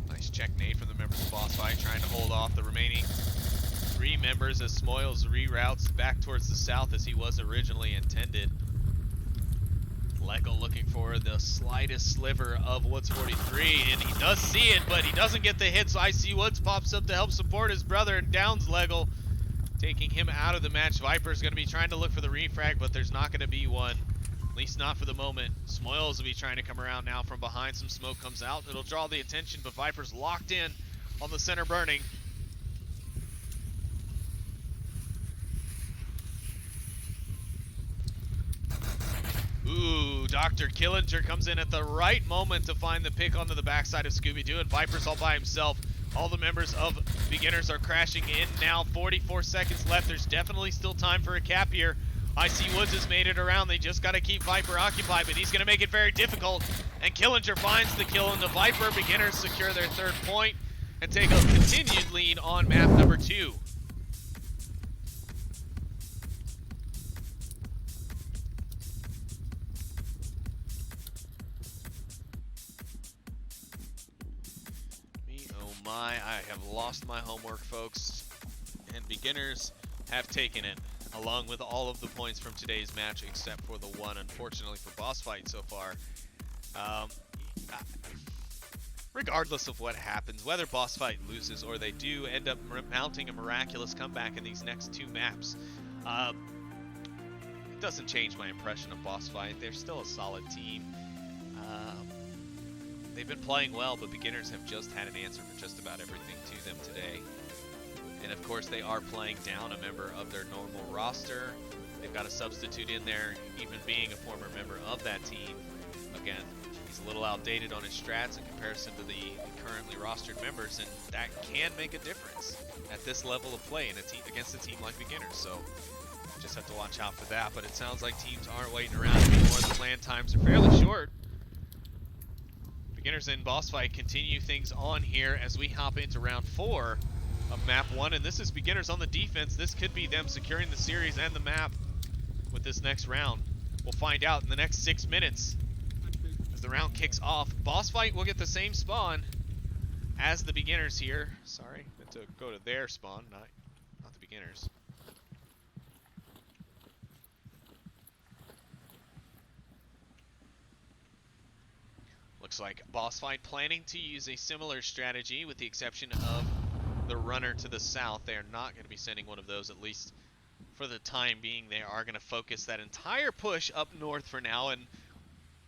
Nice check nade from the members of BossFight, trying to hold off the remaining 3 members as Smoils reroutes back towards the south as he was originally intended. Lego looking for the slightest sliver of Woods 43, and he does see it, but he doesn't get the hit, so I see Woods pops up to help support his brother and downs Lego, taking him out of the match. Viper's going to be trying to look for the refrag, but there's not going to be one, at least not for the moment. Smoils will be trying to come around now from behind. Some smoke comes out. It'll draw the attention, but Viper's locked in on the center burning. Ooh, Dr. Killinger comes in at the right moment to find the pick onto the backside of Scooby-Doo, and Viper's all by himself. All the members of Beginners are crashing in now. 44 seconds left. There's definitely still time for a cap here. I see Woods has made it around. They just got to keep Viper occupied, but he's going to make it very difficult. And Killinger finds the kill into Viper. Beginners secure their 3rd point and take a continued lead on map number 2. I have lost my homework, folks, and Beginners have taken it, along with all of the points from today's match, except for the one, unfortunately, for BossFight so far. Regardless of what happens, whether BossFight loses or they do end up mounting a miraculous comeback in these next 2 maps, it doesn't change my impression of BossFight. They're still a solid team. They've been playing well, but Beginners have just had an answer for just about everything to them today. And of course, they are playing down a member of their normal roster. They've got a substitute in there, even being a former member of that team. Again, he's a little outdated on his strats in comparison to the currently rostered members, and that can make a difference at this level of play in a team against a team like Beginners. So just have to watch out for that. But it sounds like teams aren't waiting around anymore. The plan times are fairly short. Beginners and BossFight continue things on here as we hop into round 4 of map 1, and this is Beginners on the defense. This could be them securing the series and the map with this next round. We'll find out in the next 6 minutes as the round kicks off. BossFight will get the same spawn as the Beginners here. Sorry, meant to go to their spawn, not the Beginners. Looks like BossFight planning to use a similar strategy with the exception of the runner to the south. They are not going to be sending one of those, at least for the time being. They are going to focus that entire push up north for now, and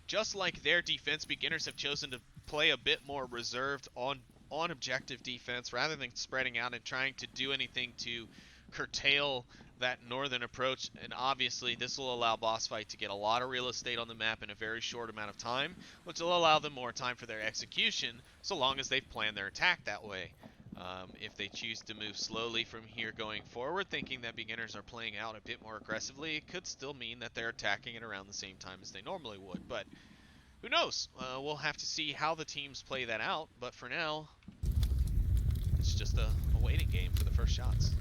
just like their defense, Beginners have chosen to play a bit more reserved on objective defense rather than spreading out and trying to do anything to curtail that northern approach. And obviously this will allow BossFight to get a lot of real estate on the map in a very short amount of time, which will allow them more time for their execution, so long as they've planned their attack that way. If they choose to move slowly from here going forward, thinking that Beginners are playing out a bit more aggressively, it could still mean that they're attacking it around the same time as they normally would. But who knows? We'll have to see how the teams play that out. But for now, it's just a waiting game for the first shots.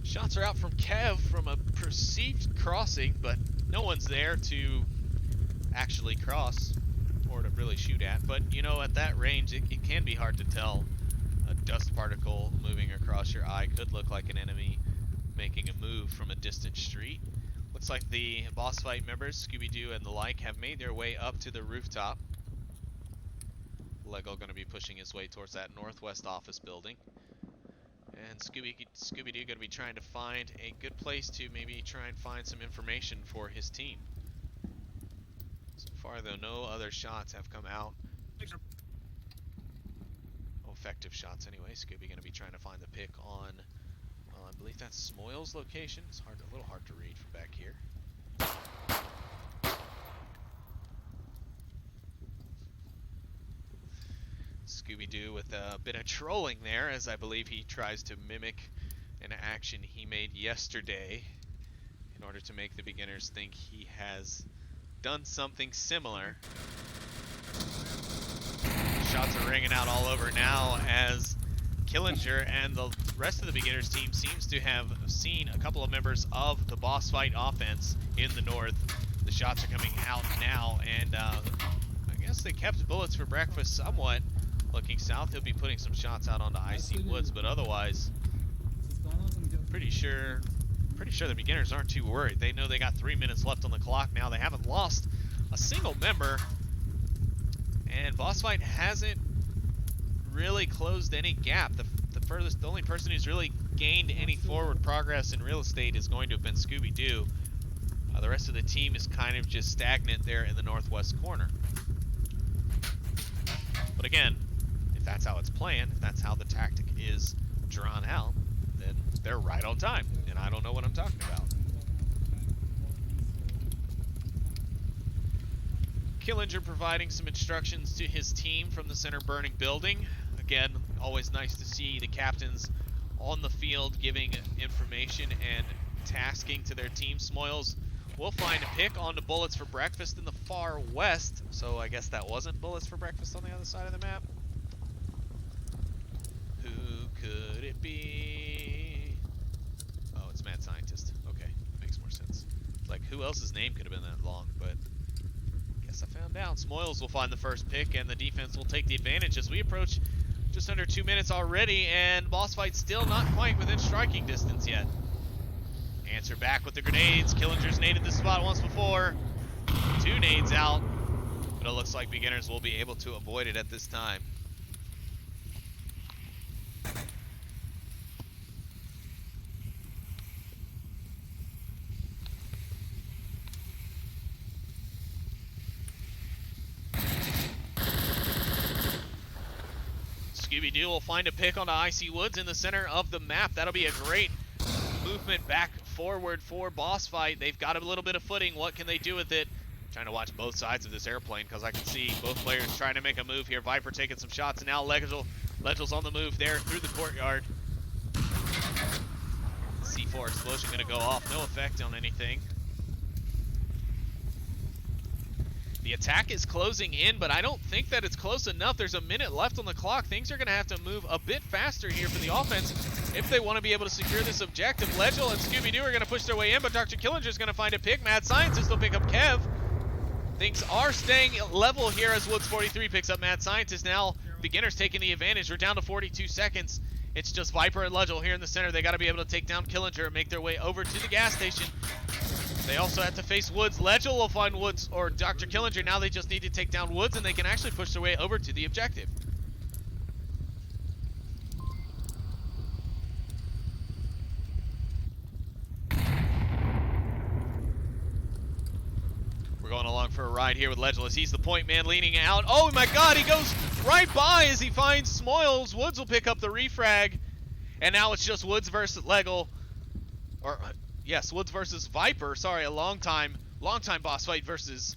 Shots are out from Kev from a perceived crossing, but no one's there to actually cross or to really shoot at. But, you know, at that range, it can be hard to tell. A dust particle moving across your eye could look like an enemy making a move from a distant street. Looks like the BossFight members, Scooby-Doo and the like, have made their way up to the rooftop. Lego going to be pushing his way towards that northwest office building. And Scooby-Doo going to be trying to find a good place to maybe try and find some information for his team. So far, though, no other shots have come out. No effective shots anyway. Scooby going to be trying to find the pick on, I believe that's Smoyle's location. It's a little hard to read from back here. Scooby-Doo with a bit of trolling there, as I believe he tries to mimic an action he made yesterday in order to make the beginners think he has done something similar. Shots are ringing out all over now as Killinger and the rest of the beginners team seems to have seen a couple of members of the BossFight offense in the north. The shots are coming out now, and I guess they kept bullets for breakfast somewhat. Looking south, he'll be putting some shots out onto Icy Woods, but otherwise, pretty sure the beginners aren't too worried. They know they got 3 minutes left on the clock now. They haven't lost a single member, and BossFight hasn't really closed any gap. The only person who's really gained any forward progress in real estate is going to have been Scooby-Doo. The rest of the team is kind of just stagnant there in the northwest corner. But again, if that's how it's planned, if that's how the tactic is drawn out, then they're right on time, and I don't know what I'm talking about. Killinger providing some instructions to his team from the center burning building. Again, always nice to see the captains on the field giving information and tasking to their team. Smoyles will find a pick onto bullets for breakfast in the far west, so I guess that wasn't bullets for breakfast on the other side of the map. Who could it be? Oh, it's Mad Scientist. Okay, makes more sense. Like, who else's name could have been that long, but guess I found out. Smoyles will find the first pick, and the defense will take the advantage as we approach just under 2 minutes already, and BossFight still not quite within striking distance yet. Answer back with the grenades. Killinger's naded this spot once before. 2 nades out, but it looks like beginners will be able to avoid it at this time. Scooby-Doo will find a pick onto Icy Woods in the center of the map. That'll be a great movement back forward for BossFight. They've got a little bit of footing. What can they do with it? Trying to watch both sides of this airplane because I can see both players trying to make a move here. Viper taking some shots, and now Legel's on the move there through the courtyard. C4 explosion going to go off. No effect on anything. The attack is closing in, but I don't think that it's close enough. There's a minute left on the clock. Things are going to have to move a bit faster here for the offense if they want to be able to secure this objective. Legel and Scooby-Doo are going to push their way in, but Dr. Killinger is going to find a pick. Mad Scientist will pick up Kev. Things are staying level here as Woods 43 picks up Mad Scientist. Now, beginners taking the advantage. We're down to 42 seconds. It's just Viper and Legel here in the center. They got to be able to take down Killinger and make their way over to the gas station. They also have to face Woods. Legel will find Woods or Dr. Killinger. Now they just need to take down Woods, and they can actually push their way over to the objective. We're going along for a ride here with Legel as he's the point man leaning out. Oh my god, he goes right by as he finds Smoyles. Woods will pick up the refrag. And now it's just Woods versus Legel. Or, yes, Woods versus Viper. Sorry, a long time BossFight versus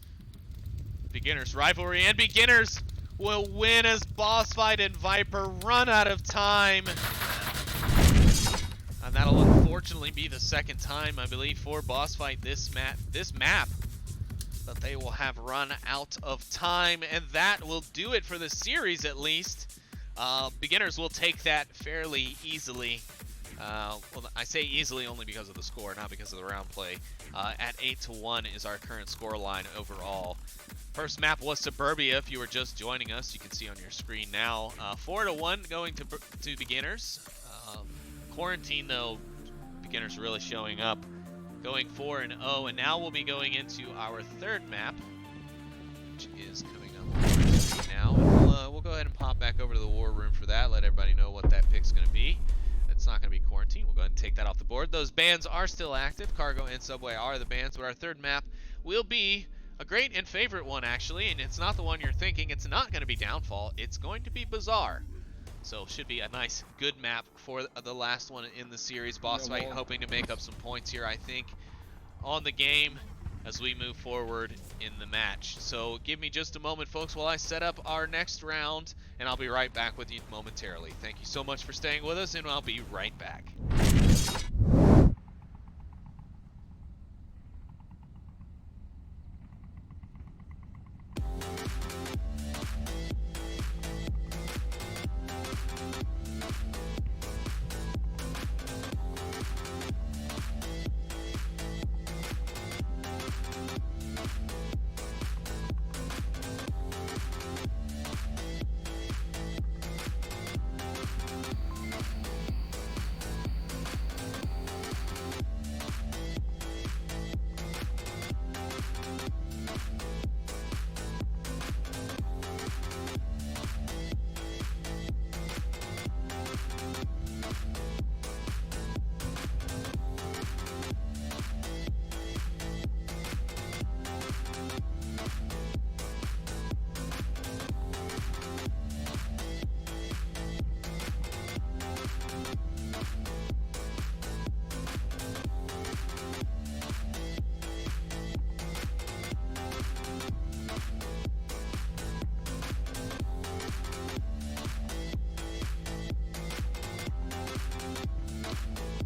beginners rivalry. And beginners will win as BossFight and Viper run out of time. And that'll unfortunately be the second time, I believe, for BossFight this map that they will have run out of time, and that will do it for the series at least. Beginners will take that fairly easily. Well, I say easily only because of the score, not because of the round play. At 8-1 is our current score line overall. First map was Suburbia. If you were just joining us, you can see on your screen now. 4-1 going to beginners. Quarantine though, beginners really showing up. Going 4-0, and now we'll be going into our third map, which is coming up on the screen now. And we'll go ahead and pop back over to the war room for that. Let everybody know what that pick's going to be. It's not going to be Quarantine. We'll go ahead and take that off the board. Those bans are still active. Cargo and Subway are the bans, but our third map will be a great and favorite one, actually, and it's not the one you're thinking. It's not going to be Downfall. It's going to be Bazaar. So should be a nice, good map for the last one in the series. BossFight hoping to make up some points here, I think, on the game as we move forward in the match. So give me just a moment, folks, while I set up our next round, and I'll be right back with you momentarily. Thank you so much for staying with us, and I'll be right back.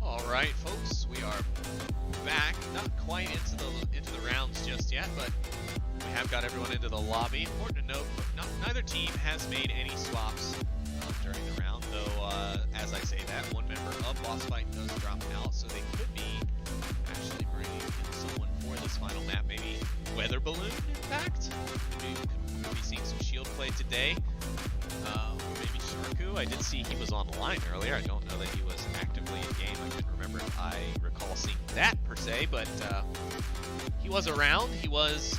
Alright, folks, we are back. Not quite into the rounds just yet, but we have got everyone into the lobby. Important to note, neither team has made any swaps during the round, though as I say that, one member of BossFight does drop out, so they could be actually bringing in someone for this final map. Maybe Weather Balloon, in fact? Could be seeing some shield play today. Or maybe Sharku. I did see he was on the line earlier. I don't know that he was actively in game. I couldn't remember if I recall seeing that per se, but he was around. He was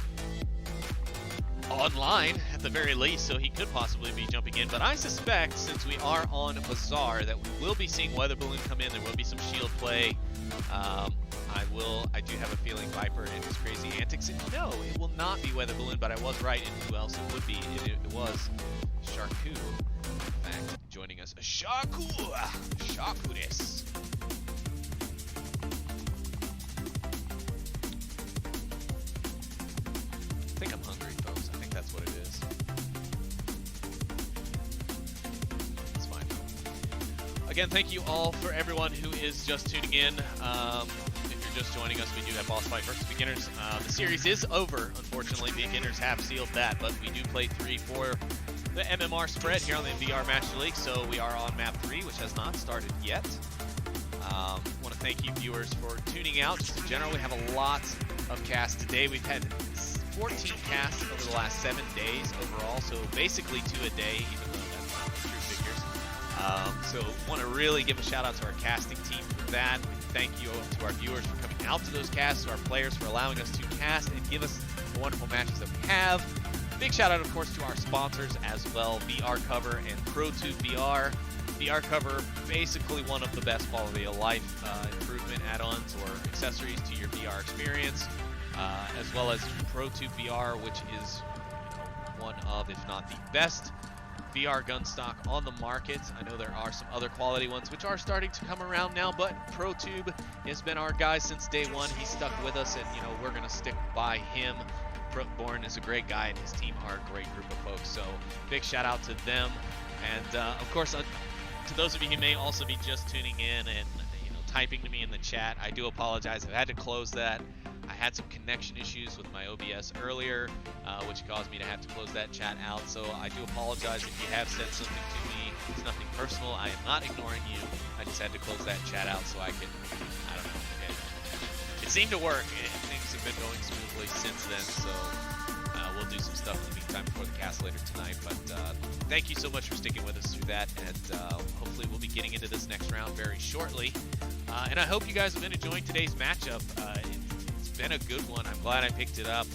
online at the very least, so he could possibly be jumping in. But I suspect, since we are on Bazaar, that we will be seeing Weather Balloon come in. There will be some shield play. I do have a feeling Viper and his crazy antics. And no, it will not be Weather Balloon, but I was right in who else it would be. It was Sharku, in fact, joining us. Sharku! Sharku des. I think I'm hungry, folks. I think that's what it is. It's fine. Again, thank you all for everyone who is just tuning in. If you're just joining us, we do have BossFight versus Beginners. The series is over, unfortunately. Beginners have sealed that, but we do play 3 for the MMR spread here on the VR Master League, so we are on map 3, which has not started yet. Want to thank you viewers for tuning out. Just in general, we have a lot of casts today. We've had 14 casts over the last 7 days overall, so basically 2 a day, even though that's not the true figures. So want to really give a shout out to our casting team for that. Thank you to our viewers for coming out to those casts, to our players for allowing us to cast and give us the wonderful matches that we have. Big shout out, of course, to our sponsors as well, VR Cover and ProTube VR. VR Cover, basically one of the best quality of life improvement add-ons or accessories to your VR experience, as well as ProTube VR, which is one of, if not the best, VR gun stock on the market. I know there are some other quality ones which are starting to come around now, but ProTube has been our guy since day one. He stuck with us, and we're gonna stick by him. Born is a great guy, and his team are a great group of folks. So big shout out to them, and of course to those of you who may also be just tuning in and typing to me in the chat, I do apologize. I've had to close that. I had some connection issues with my OBS earlier, which caused me to have to close that chat out. So I do apologize if you have said something to me It's nothing personal. I am not ignoring you. I just had to close that chat out so I can, I don't know. It seemed to work, and things have been going smoothly since then, so we'll do some stuff in the meantime before the cast later tonight. But thank you so much for sticking with us through that, and hopefully we'll be getting into this next round very shortly. And I hope you guys have been enjoying today's matchup. It's been a good one. I'm glad I picked it up.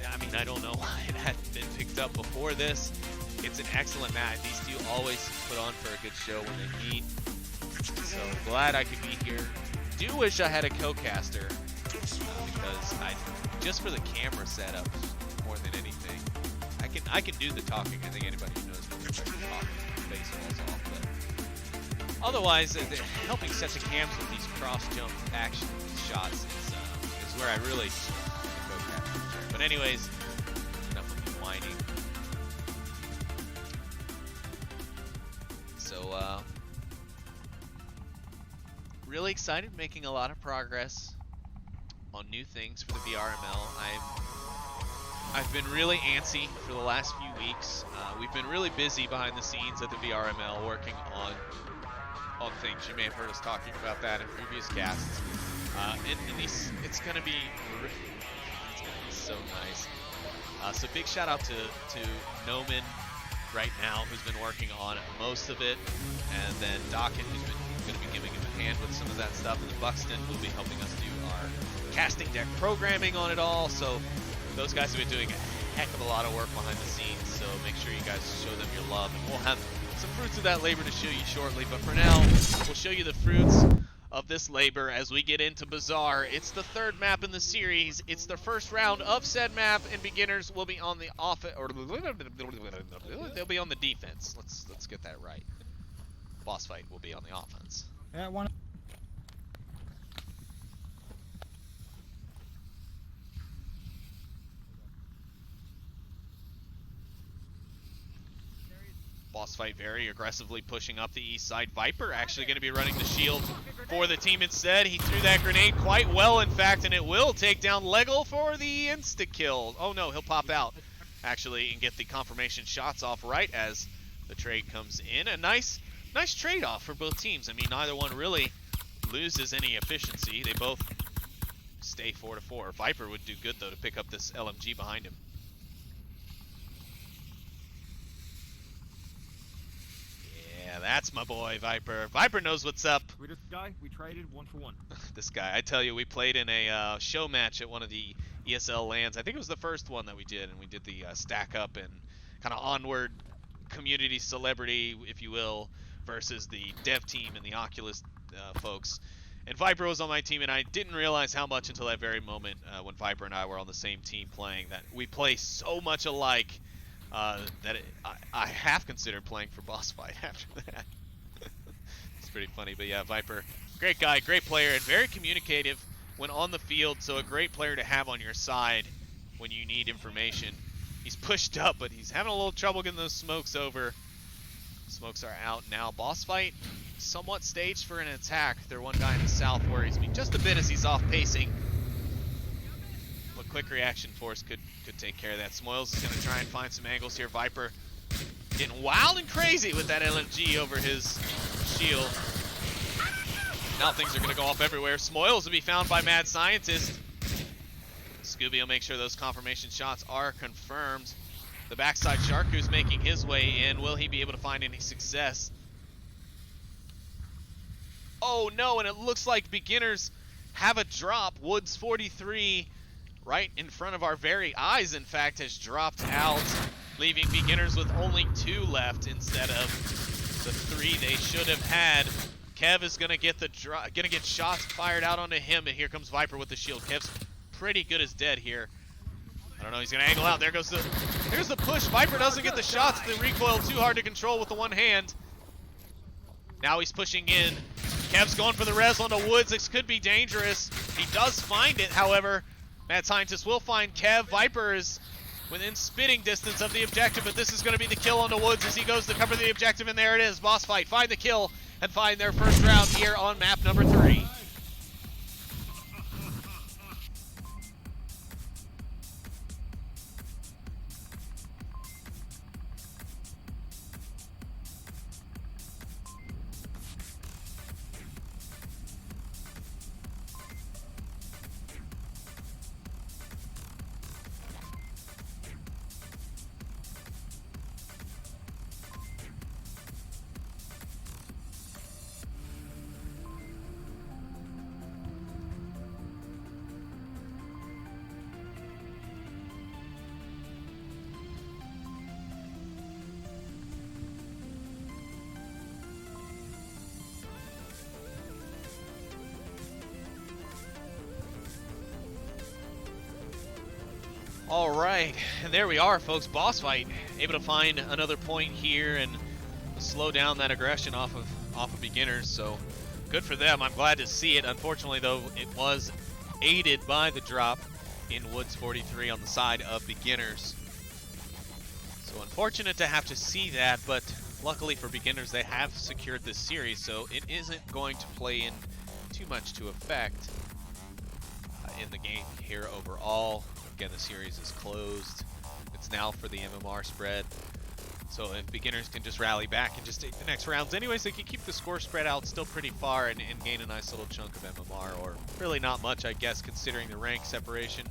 I mean, I don't know why it hadn't been picked up before this. It's an excellent match. These two always put on for a good show when they meet. So glad I could be here. Do wish I had a co-caster because just for the camera setup more than anything, I can do the talking. I think anybody who knows me knows I can talk face falls off, but otherwise, helping set the cams with these cross-jump action shots is where I really the co-caster. But anyways, enough of me whining. So really excited, making a lot of progress on new things for the VRML. I've been really antsy for the last few weeks. We've been really busy behind the scenes at the VRML working on things. You may have heard us talking about that in previous casts. It's gonna be so nice. So big shout out to Noman right now, who's been working on most of it, and then Docket, who's been going to be giving him a hand with some of that stuff, and then Buxton will be helping us do our casting deck programming on it all. So those guys have been doing a heck of a lot of work behind the scenes, so make sure you guys show them your love, and we'll have some fruits of that labor to show you shortly. But for now, we'll show you the fruits of this labor as we get into Bazaar. It's the third map in the series. It's the first round of said map, and beginners will be on the offense, or they'll be on the defense. Let's get that right. BossFight will be on the offense. Yeah, one. BossFight very aggressively pushing up the east side. Viper actually going to be running the shield for the team instead. He threw that grenade quite well, in fact, and it will take down Leggle for the insta-kill. Oh no, he'll pop out, actually, and get the confirmation shots off right as the trade comes in. A nice trade-off for both teams. I mean, neither one really loses any efficiency. They both stay 4-4. Viper would do good, though, to pick up this LMG behind him. Yeah, that's my boy, Viper. Viper knows what's up. We just guy, we traded 1 for 1. This guy, I tell you, we played in a show match at one of the ESL lands. I think it was the first one that we did, and we did the stack up and kind of Onward community celebrity, if you will, versus the dev team and the Oculus folks. And Viper was on my team, and I didn't realize how much until that very moment when Viper and I were on the same team playing, that we play so much alike that I half considered playing for BossFight after that. It's pretty funny, but yeah, Viper, great guy, great player, and very communicative when on the field, so a great player to have on your side when you need information. He's pushed up, but he's having a little trouble getting those smokes over. Smokes are out now. BossFight somewhat staged for an attack. They're one guy in the south worries me just a bit as he's off pacing. But quick reaction force could take care of that. Smoils is going to try and find some angles here. Viper getting wild and crazy with that LMG over his shield. Now things are going to go off everywhere. Smoils will be found by Mad Scientist. Scooby will make sure those confirmation shots are confirmed. The backside Sharku's making his way in. Will he be able to find any success? Oh no, and it looks like beginners have a drop. Woods 43 right in front of our very eyes, in fact, has dropped out, leaving beginners with only 2 left instead of the 3 they should have had. Kev is gonna get shots fired out onto him, and here comes Viper with the shield. Kev's pretty good as dead here. I don't know, he's gonna angle out. There's the push. Viper doesn't get the shots. The recoil too hard to control with the one hand. Now he's pushing in. Kev's going for the res onto Woods. This could be dangerous. He does find it, however. Mad Scientist will find Kev. Viper is within spitting distance of the objective, but this is going to be the kill onto Woods as he goes to cover the objective, and there it is. BossFight find the kill and find their first round here on map number 3. All right, and there we are, folks. Boss fight, able to find another point here and slow down that aggression off of beginners. So good for them. I'm glad to see it. Unfortunately, though, it was aided by the drop in Woods 43 on the side of beginners. So unfortunate to have to see that, but luckily for beginners, they have secured this series, so it isn't going to play in too much to effect in the game here overall. Again, the series is closed. It's now for the MMR spread. So if beginners can just rally back and just take the next rounds, anyways, they can keep the score spread out still pretty far and gain a nice little chunk of MMR, or really not much, I guess, considering the rank separation.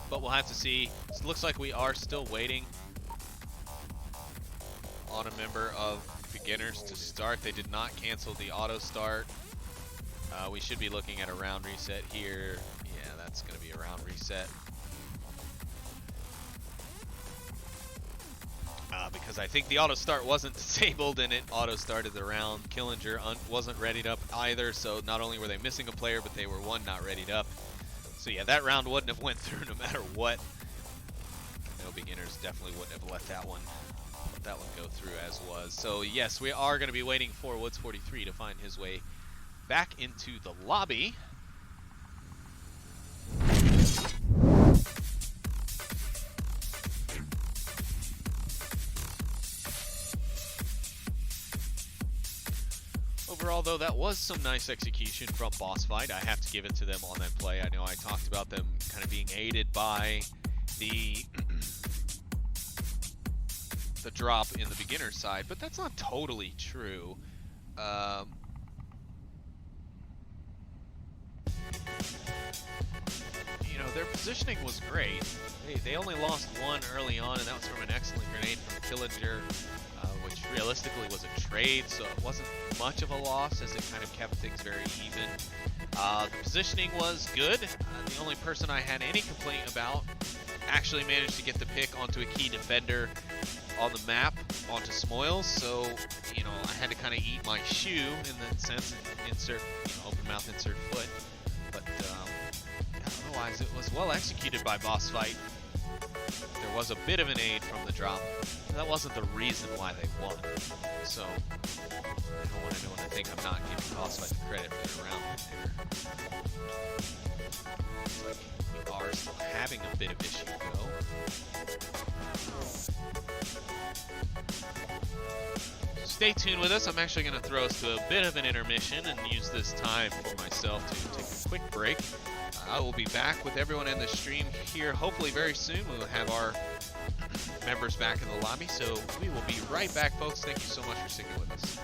But we'll have to see. It looks like we are still waiting on a member of beginners to start. They did not cancel the auto start. We should be looking at a round reset here. Yeah, that's going to be a round reset. Because I think the auto start wasn't disabled and it auto started the round. Killinger wasn't readied up either, so not only were they missing a player, but they were not readied up. So yeah, that round wouldn't have went through no matter what. No, beginners definitely wouldn't have let that one go through as was. So yes, we are going to be waiting for Woods 43 to find his way back into the lobby. Overall, though, that was some nice execution from BossFight. I have to give it to them on that play. I know I talked about them kind of being aided by the the drop in the beginner side, but that's not totally true. You know, their positioning was great. They only lost one early on, and that was from an excellent grenade from Killinger, which realistically was a trade, so it wasn't much of a loss as it kind of kept things very even. The positioning was good. The only person I had any complaint about actually managed to get the pick onto a key defender on the map, onto Smoils, so, you know, I had to kind of eat my shoe in that sense, and insert, you know, open mouth, insert foot. But otherwise, it was well executed by BossFight. There was a bit of an aid from the drop. That wasn't the reason why they won. So, I don't want anyone to think I'm not giving BossFight the credit for their round there. Looks like we are still having a bit of issue, though. Stay tuned with us. I'm actually going to throw us to a bit of an intermission and use this time for myself to take a quick break. I will be back with everyone in the stream here hopefully very soon. We will have our members back in the lobby, so we will be right back, folks. Thank you so much for sticking with us.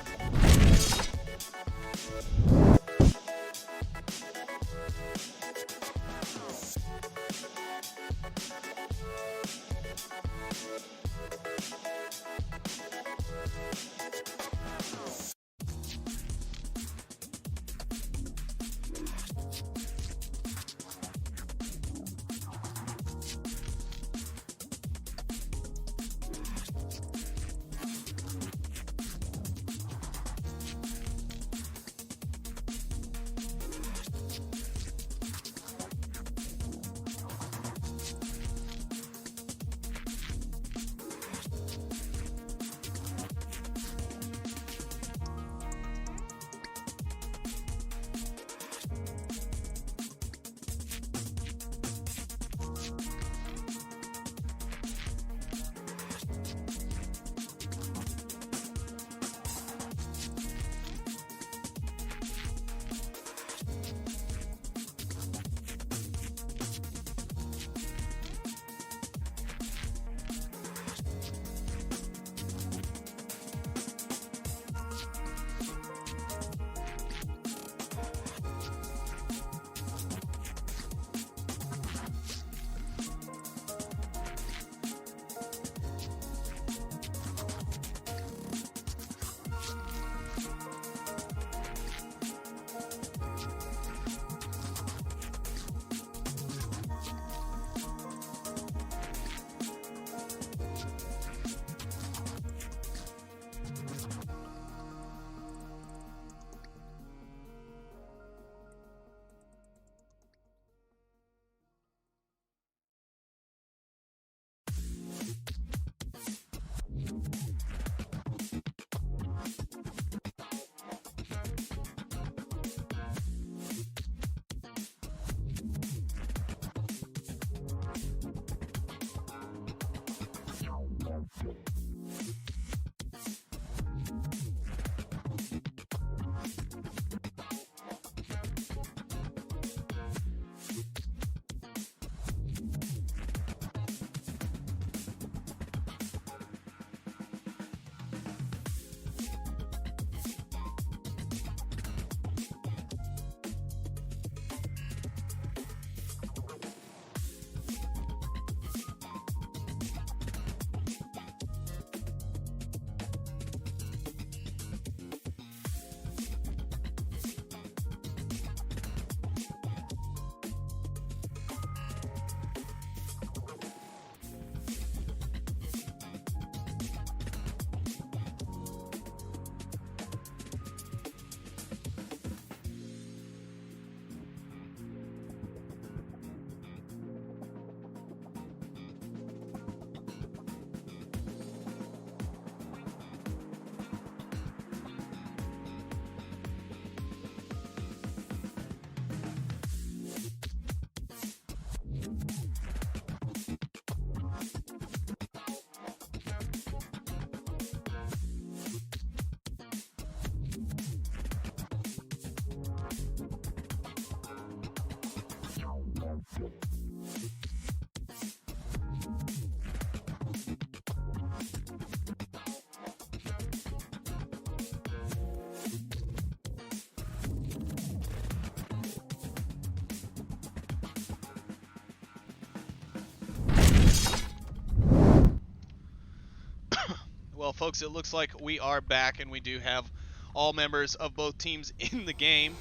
Well, folks, it looks like we are back, and we do have all members of both teams in the game.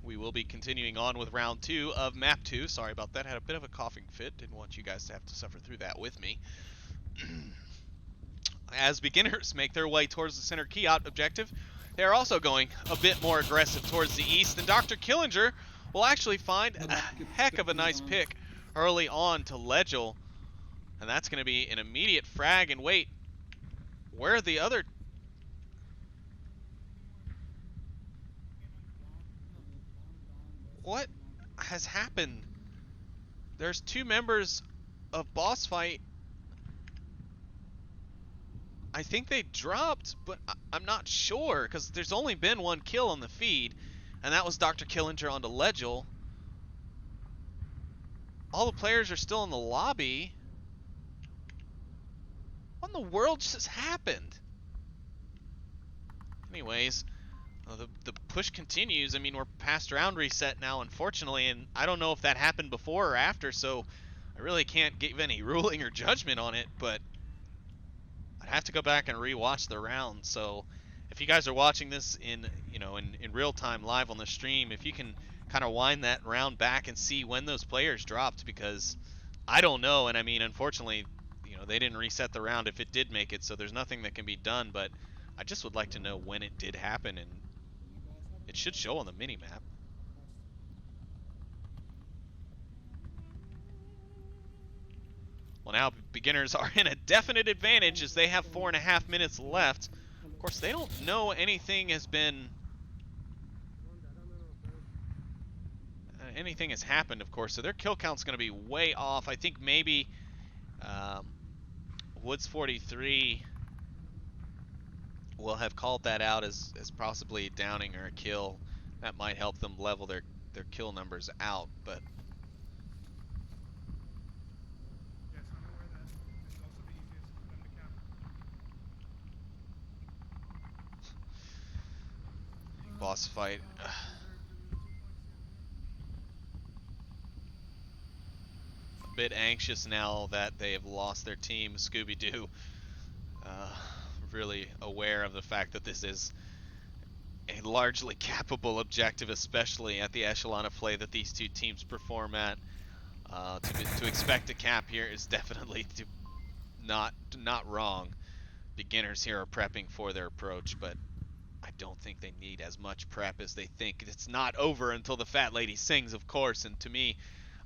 We will be continuing on with round 2 of map 2. Sorry about that. Had a bit of a coughing fit. Didn't want you guys to have to suffer through that with me. As beginners make their way towards the center Kiot objective, they are also going a bit more aggressive towards the east, and Dr. Killinger will actually find a heck of a nice pick early on to Legel, and that's going to be an immediate frag. And wait, where are the other... What has happened? There's 2 members of BossFight. I think they dropped, but I'm not sure, because there's only been 1 kill on the feed, and that was Dr. Killinger onto Legel. All the players are still in the lobby. What in the world just happened? Anyways, the push continues. I mean, we're past round reset now, unfortunately, and I don't know if that happened before or after, so I really can't give any ruling or judgment on it, but I'd have to go back and rewatch the round. So if you guys are watching this in real time live on the stream, if you can kind of wind that round back and see when those players dropped, because I don't know. And I mean, unfortunately, they didn't reset the round if it did make it, so there's nothing that can be done, but I just would like to know when it did happen, and it should show on the mini-map. Well, now beginners are in a definite advantage as they have 4.5 minutes left. Of course, they don't know anything has happened, of course, so their kill count's going to be way off. I think maybe Woods 43 will have called that out as possibly a downing or a kill. That might help them level their kill numbers out, but Yes, I'm aware that it's also the easiest for them to cap. BossFight. A bit anxious now that they have lost their team. Scooby-Doo really aware of the fact that this is a largely cappable objective, especially at the echelon of play that these 2 teams perform at. To expect a cap here is definitely not wrong. Beginners here are prepping for their approach, but I don't think they need as much prep as they think. It's not over until the fat lady sings, of course, and to me,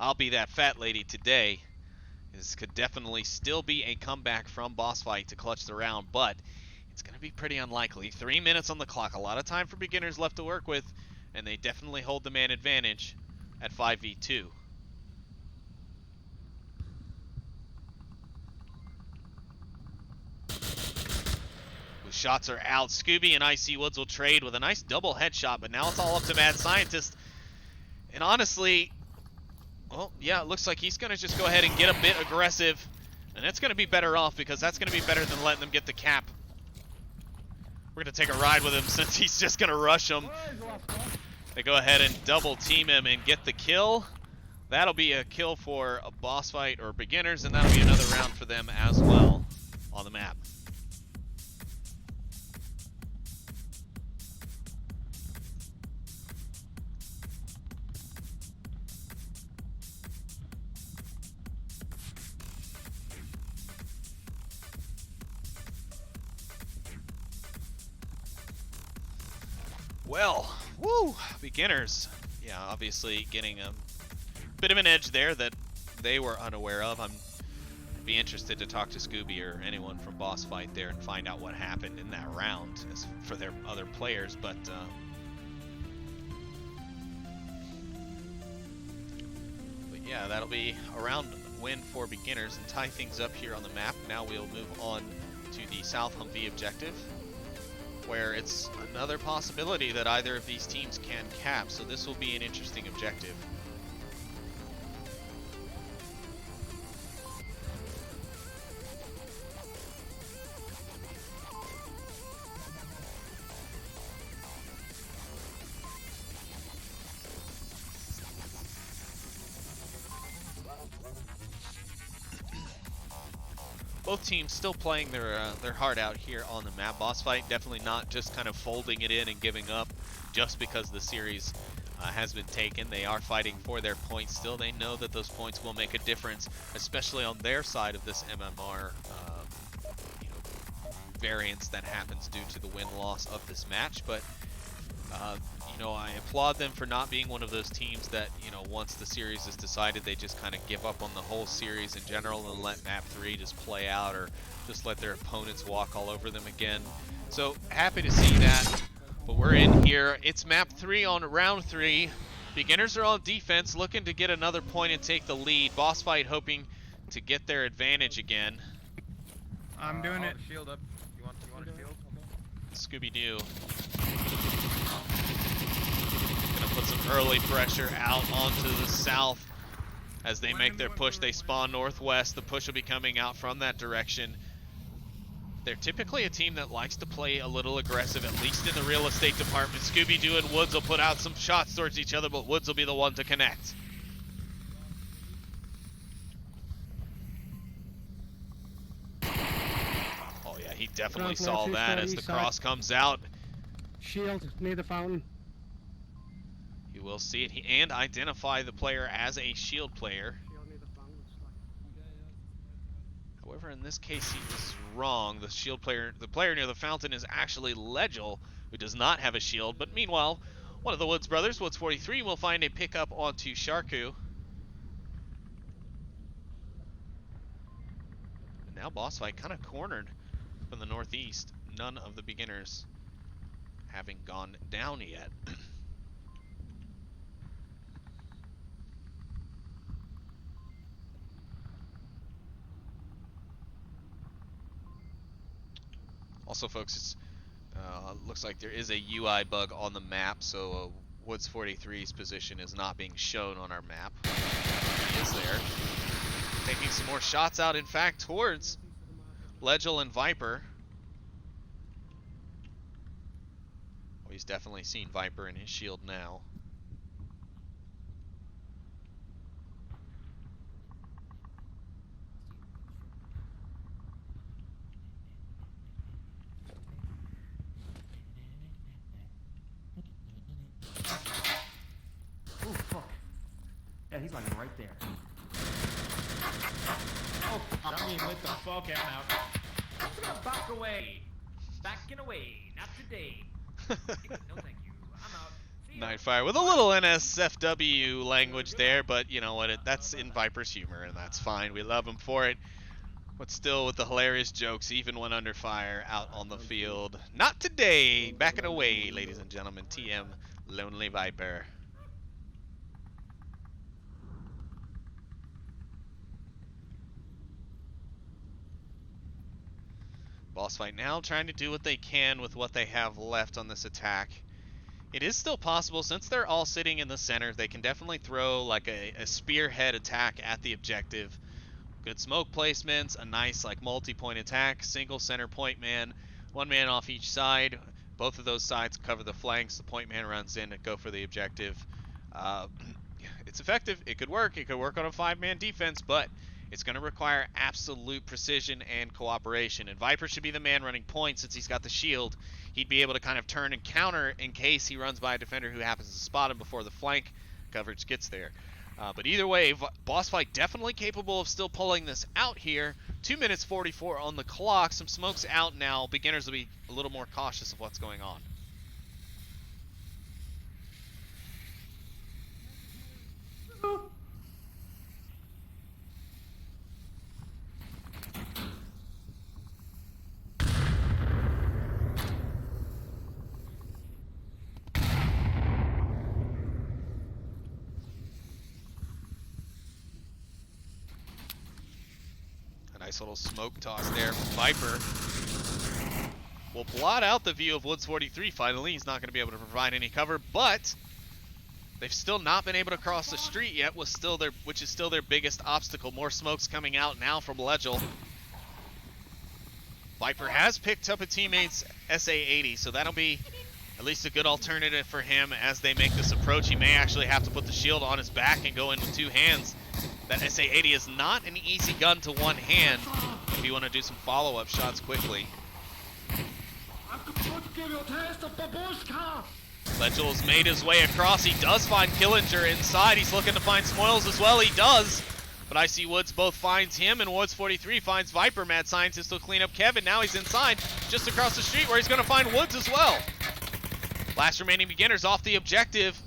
I'll be that fat lady today. This could definitely still be a comeback from BossFight to clutch the round, but it's going to be pretty unlikely. 3 minutes on the clock, a lot of time for beginners left to work with, and they definitely hold the man advantage at 5v2. Shots are out. Scooby and Icy Woods will trade with a nice double headshot, but now it's all up to Mad Scientist. And honestly, well, yeah, it looks like he's going to just go ahead and get a bit aggressive. And that's going to be better off, because that's going to be better than letting them get the cap. We're going to take a ride with him since he's just going to rush him. They go ahead and double team him and get the kill. That'll be a kill for a BossFight or beginners, and that'll be another round for them as well on the map. Well, woo, beginners. Yeah, obviously getting a bit of an edge there that they were unaware of. I'd be interested to talk to Scooby or anyone from BossFight there and find out what happened in that round as for their other players, but yeah, that'll be a round win for beginners and tie things up here on the map. Now we'll move on to the South Humvee objective, where it's another possibility that either of these teams can cap, so this will be an interesting objective. both teams still playing their heart out here on the map. BossFight definitely not just kind of folding it in and giving up just because the series has been taken. They are fighting for their points still. They know that those points will make a difference, especially on their side of this MMR variance that happens due to the win-loss of this match. But I applaud them for not being one of those teams that, once the series is decided, they just kind of give up on the whole series in general and let map 3 just play out, or just let their opponents walk all over them again. So happy to see that. But we're in here. It's map 3 on round 3. Beginners are on defense, looking to get another point and take the lead. BossFight hoping to get their advantage again. I'm doing it. Shield up. You want a shield? Scooby-Doo. Gonna put some early pressure out onto the south. As they make their push, they spawn northwest. The push will be coming out from that direction. They're typically a team that likes to play a little aggressive, at least in the real estate department. Scooby-Doo and Woods will put out some shots towards each other, but Woods will be the one to connect. Oh yeah, he definitely saw that as the cross comes out. Shield near the fountain. You will see it and identify the player as a shield player. However, in this case, he was wrong. The player near the fountain is actually Legel, who does not have a shield. But meanwhile, one of the Woods brothers, Woods 43, will find a pickup onto Sharku. And now BossFight kind of cornered from the northeast. None of the beginners having gone down yet. Also, folks, it's looks like there is a UI bug on the map, so Woods 43's position is not being shown on our map. He is there. Taking some more shots out, in fact, towards Legel and Viper. Oh, he's definitely seen Viper in his shield now. Oh, fuck. Yeah, he's like right there. Oh, I mean, what the fuck, I'm out. Back away. Backing away. Not today. No, thank you. I'm out. See ya. Nightfire with a little NSFW language there, but you know what? That's in Viper's humor, and that's fine. We love him for it. But still, with the hilarious jokes, even when under fire, out on the field. Not today. Backing away, ladies and gentlemen. TM Lonely Viper. BossFight now trying to do what they can with what they have left on this attack. It is still possible, since they're all sitting in the center, they can definitely throw like a spearhead attack at the objective. Good smoke placements, a nice like multi-point attack, single center point man, one man off each side. Both of those sides cover the flanks. The point man runs in and go for the objective. It's effective. It could work. It could work on a 5-man defense, but it's going to require absolute precision and cooperation. And Viper should be the man running point since he's got the shield. He'd be able to kind of turn and counter in case he runs by a defender who happens to spot him before the flank coverage gets there. But either way, BossFight definitely capable of still pulling this out here. 2 minutes 44 on the clock. Some smoke's out now. Beginners will be a little more cautious of what's going on. Nice little smoke toss there from Viper. Will blot out the view of Woods 43 finally. He's not going to be able to provide any cover, but they've still not been able to cross the street yet, which is still their biggest obstacle. More smoke's coming out now from Legel. Viper has picked up a teammate's SA-80, so that'll be at least a good alternative for him as they make this approach. He may actually have to put the shield on his back and go in with 2 hands. That SA-80 is not an easy gun to one hand. if you want to do some follow-up shots quickly. Fletchel's made his way across. He does find Killinger inside. He's looking to find Smoils as well. He does. But I see Woods both finds him, and Woods 43 finds Viper. Mad Scientist will clean up Kevin. Now he's inside, just across the street, where he's going to find Woods as well. Last remaining beginners off the objective.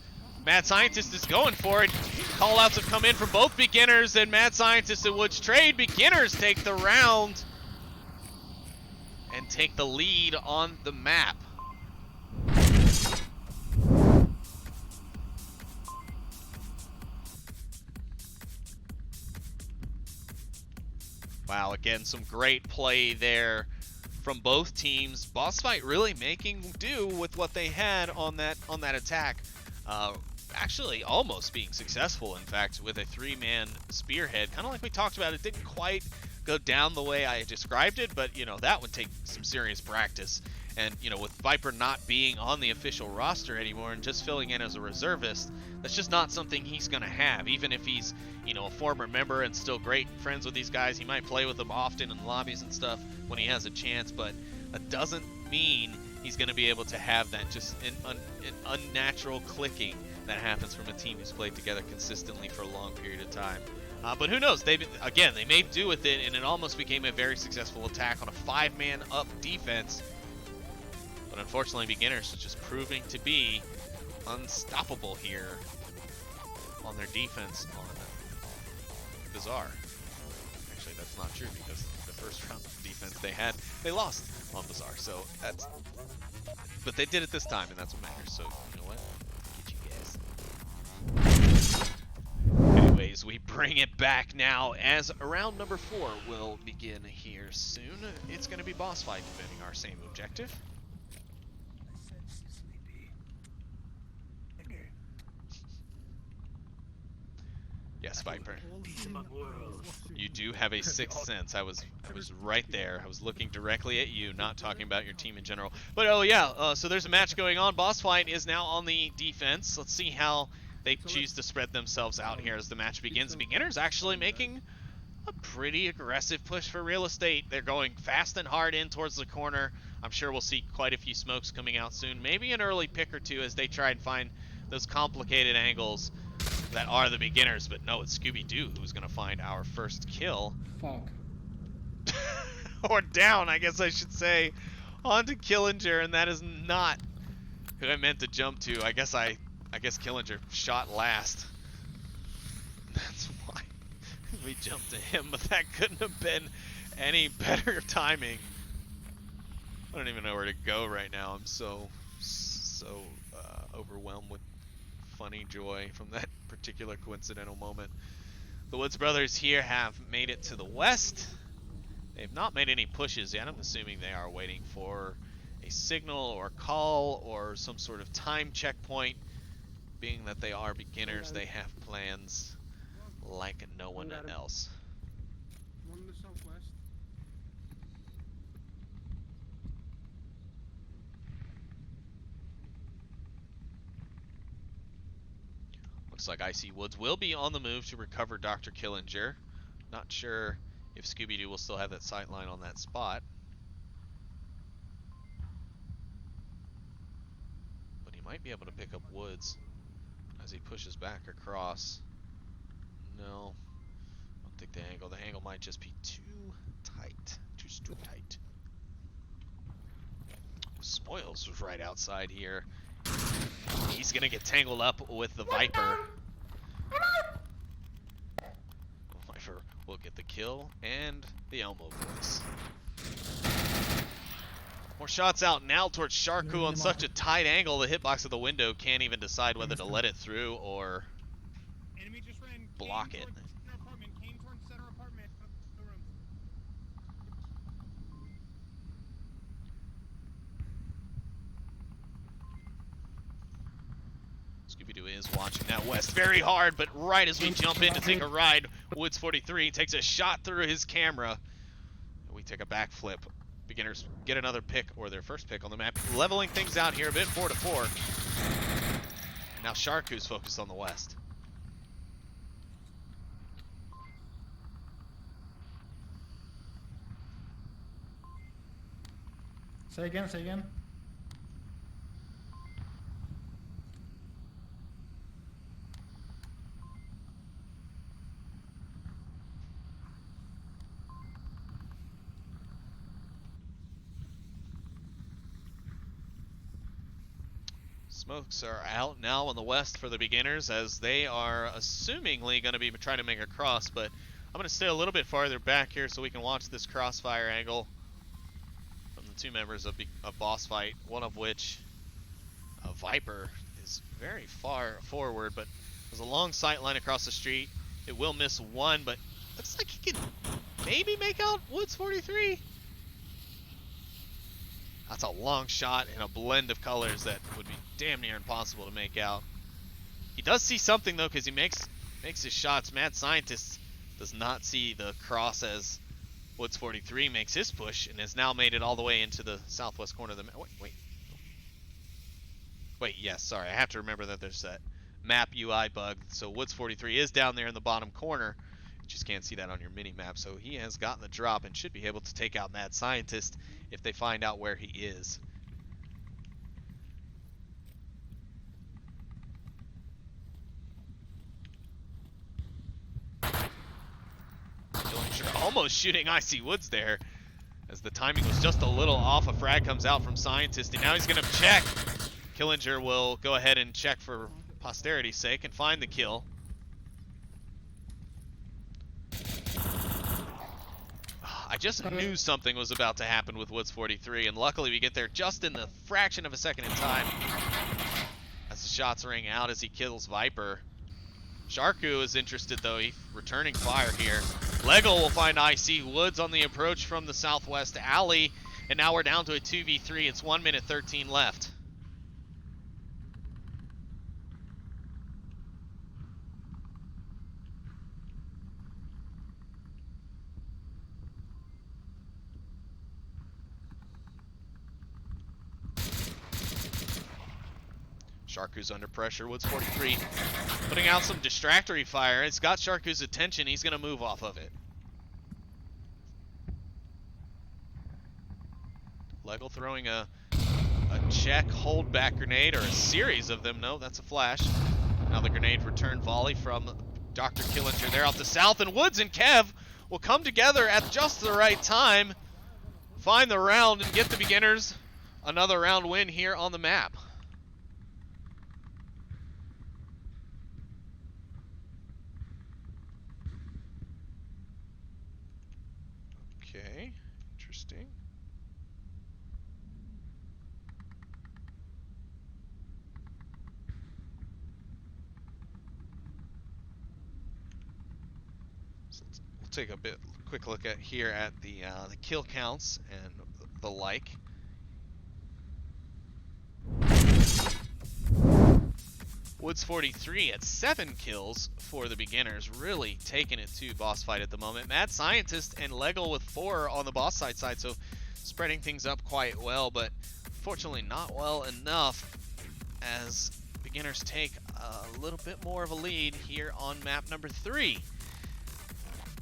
Mad Scientist is going for it. Callouts have come in from both beginners, and Mad Scientist and Woods trade. Beginners take the round and take the lead on the map. Wow, again, some great play there from both teams. BossFight really making do with what they had on that attack. Actually, almost being successful, in fact, with a 3-man spearhead. Kind of like we talked about, it didn't quite go down the way I described it, but, you know, that would take some serious practice. And, you know, with Viper not being on the official roster anymore and just filling in as a reservist, that's just not something he's going to have. Even if he's, you know, a former member and still great friends with these guys, he might play with them often in lobbies and stuff when he has a chance, but that doesn't mean he's going to be able to have that just an unnatural clicking that happens from a team who's played together consistently for a long period of time. But who knows? They made do with it, and it almost became a very successful attack on a 5-man up defense. But unfortunately, beginners are just proving to be unstoppable here on their defense on Bazaar. Actually, that's not true, because the first round of defense they had, they lost on Bazaar. So that's, but they did it this time, and that's what matters. So you know what? Get you guys. Anyways, we bring it back now as round number 4 will begin here soon. It's going to be BossFight defending our same objective. Yes, Viper. You do have a sixth sense. I was right there. I was looking directly at you, not talking about your team in general. But oh yeah, so there's a match going on. BossFight is now on the defense. Let's see how they choose to spread themselves out here as the match begins. Beginners actually making a pretty aggressive push for real estate. They're going fast and hard in towards the corner. I'm sure we'll see quite a few smokes coming out soon. Maybe an early pick or two as they try and find those complicated angles that are the beginners. But no, it's Scooby-Doo who's going to find our first kill. Fuck. Or down, I guess I should say, onto Killinger, and that is not who I meant to jump to. I guess Killinger shot last. That's why we jumped to him, but that couldn't have been any better timing. I don't even know where to go right now. I'm so overwhelmed with funny joy from that particular coincidental moment. The Woods brothers here have made it to the west. They've not made any pushes yet. I'm assuming they are waiting for a signal or call or some sort of time checkpoint. Being that they are beginners, they have plans like no one else. One in the southwest. Looks like IC Woods will be on the move to recover Dr. Killinger. Not sure if Scooby-Doo will still have that sight line on that spot. But he might be able to pick up Woods as he pushes back across. No, I don't think the angle might just be too tight, too tight. Spoils was right outside here. He's gonna get tangled up with the Viper. Viper will get the kill and the elbow voice. More shots out now towards Sharku on such a tight angle. The hitbox of the window can't even decide whether to let it through or Enemy just ran. block it. Came towards center apartment. The room. Scooby-Doo is watching that west very hard, but right as we jump in to take a ride, Woods 43 takes a shot through his camera. We take a backflip. Beginners get another pick, or their first pick on the map, leveling things out here a bit, 4-4. And now Sharku's focused on the west. Say again, say again. Smokes are out now on the west for the beginners as they are assumingly going to be trying to make a cross, but I'm going to stay a little bit farther back here so we can watch this crossfire angle from the two members of BossFight, one of which, Viper, is very far forward, but there's a long sight line across the street. It will miss one, but looks like he can maybe make out Woods 43. That's a long shot in a blend of colors that would be damn near impossible to make out. He does see something though, because he makes his shots. Mad Scientist does not see the cross as Woods 43 makes his push and has now made it all the way into the southwest corner of the map. Wait, yes, sorry. I have to remember that there's that map UI bug. So Woods 43 is down there in the bottom corner. You just can't see that on your mini map. So he has gotten the drop and should be able to take out Mad Scientist if they find out where he is. Killinger almost shooting Icy Woods there as the timing was just a little off. A frag comes out from Scientist and now he's going to check. Killinger will go ahead and check for posterity's sake and find the kill. I just knew something was about to happen with Woods 43, and luckily we get there just in the fraction of a second in time as the shots ring out as he kills Viper. Sharku is interested though, he's returning fire here. Lego will find IC Woods on the approach from the southwest alley, and now we're down to a 2v3. It's 1 minute 13 left. Sharku's under pressure. Woods 43 putting out some distractory fire. It's got Sharku's attention. He's going to move off of it. Legel throwing a check hold back grenade, or a series of them. No, that's a flash. Now the grenade return volley from Dr. Killinger there off the south, and Woods and Kev will come together at just the right time, find the round, and get the beginners another round win here on the map. Okay, interesting. So we'll take a quick look at here at the kill counts and the like. Woods 43 at 7 kills for the beginners, really taking it to BossFight at the moment. Mad Scientist and Legel with 4 on the BossFight side, so spreading things up quite well, but unfortunately not well enough as beginners take a little bit more of a lead here on map number 3.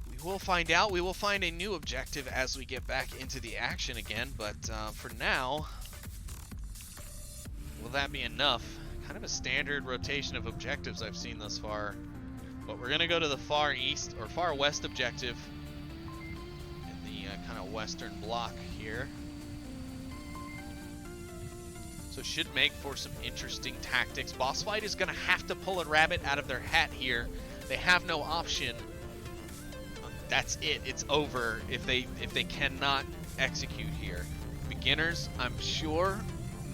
We will find out. We will find a new objective as we get back into the action again, but for now, will that be enough? Kind of a standard rotation of objectives I've seen thus far, but we're gonna go to the far east or far west objective in the kind of western block here. So should make for some interesting tactics. BossFight is gonna have to pull a rabbit out of their hat here. They have no option. That's it. It's over if they cannot execute here. Beginners, I'm sure,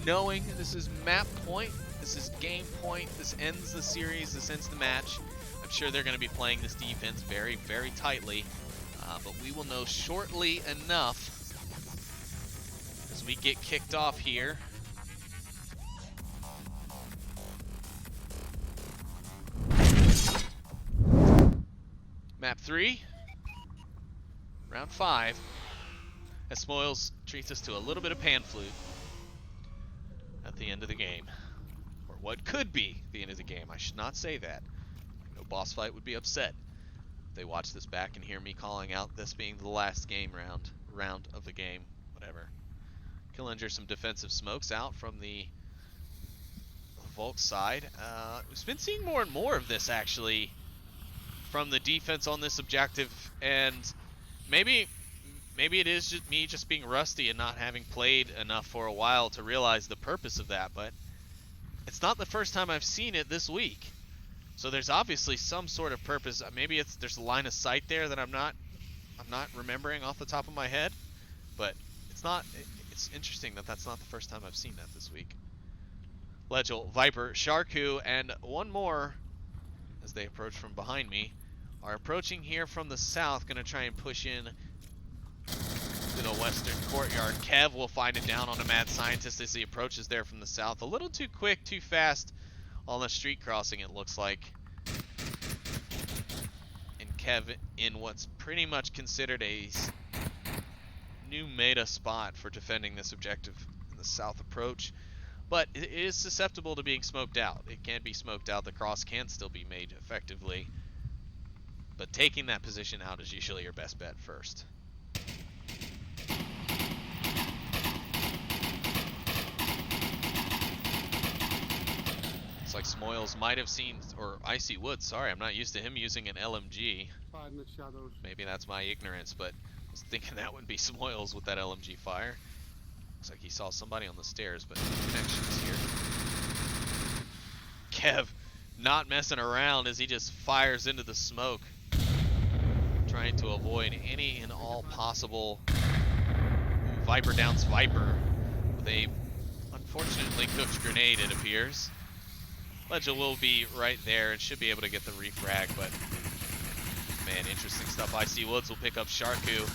knowing this is map point. This is game point. This ends the series. This ends the match. I'm sure they're going to be playing this defense very, very tightly. But we will know shortly enough as we get kicked off here. Map 3. Round 5. As Smoils treats us to a little bit of pan flute at the end of the game. What could be the end of the game. I should not say that. I know BossFight would be upset if they watch this back and hear me calling out this being the last game round of the game, whatever. Killinger some defensive smokes out from the Volk side. We've been seeing more and more of this, actually, from the defense on this objective, and maybe it is just me just being rusty and not having played enough for a while to realize the purpose of that, but it's not the first time I've seen it this week. So there's obviously some sort of purpose. Maybe there's a line of sight there that I'm not remembering off the top of my head, but it's interesting that that's not the first time I've seen that this week. Legel, Viper, Sharku, and one more, as they approach from behind me, are approaching here from the south, going to try and push in to the western courtyard. Kev will find it down on a mad scientist as he approaches there from the south. A little too quick, too fast on the street crossing, it looks like. And Kev in what's pretty much considered a new meta spot for defending this objective in the south approach. But it is susceptible to being smoked out. It can be smoked out. The cross can still be made effectively. But taking that position out is usually your best bet first. Looks like Smoils might have seen, or Icy Woods, sorry, I'm not used to him using an LMG. Five in the shadows. Maybe that's my ignorance, but I was thinking that would be Smoils with that LMG fire. Looks like he saw somebody on the stairs, but no connections here. Kev not messing around as he just fires into the smoke, trying to avoid any and all possible. Ooh, Viper downs Viper with a unfortunately cooked grenade, it appears. Legel will be right there and should be able to get the refrag, but man, interesting stuff. Icy Woods will pick up Sharku.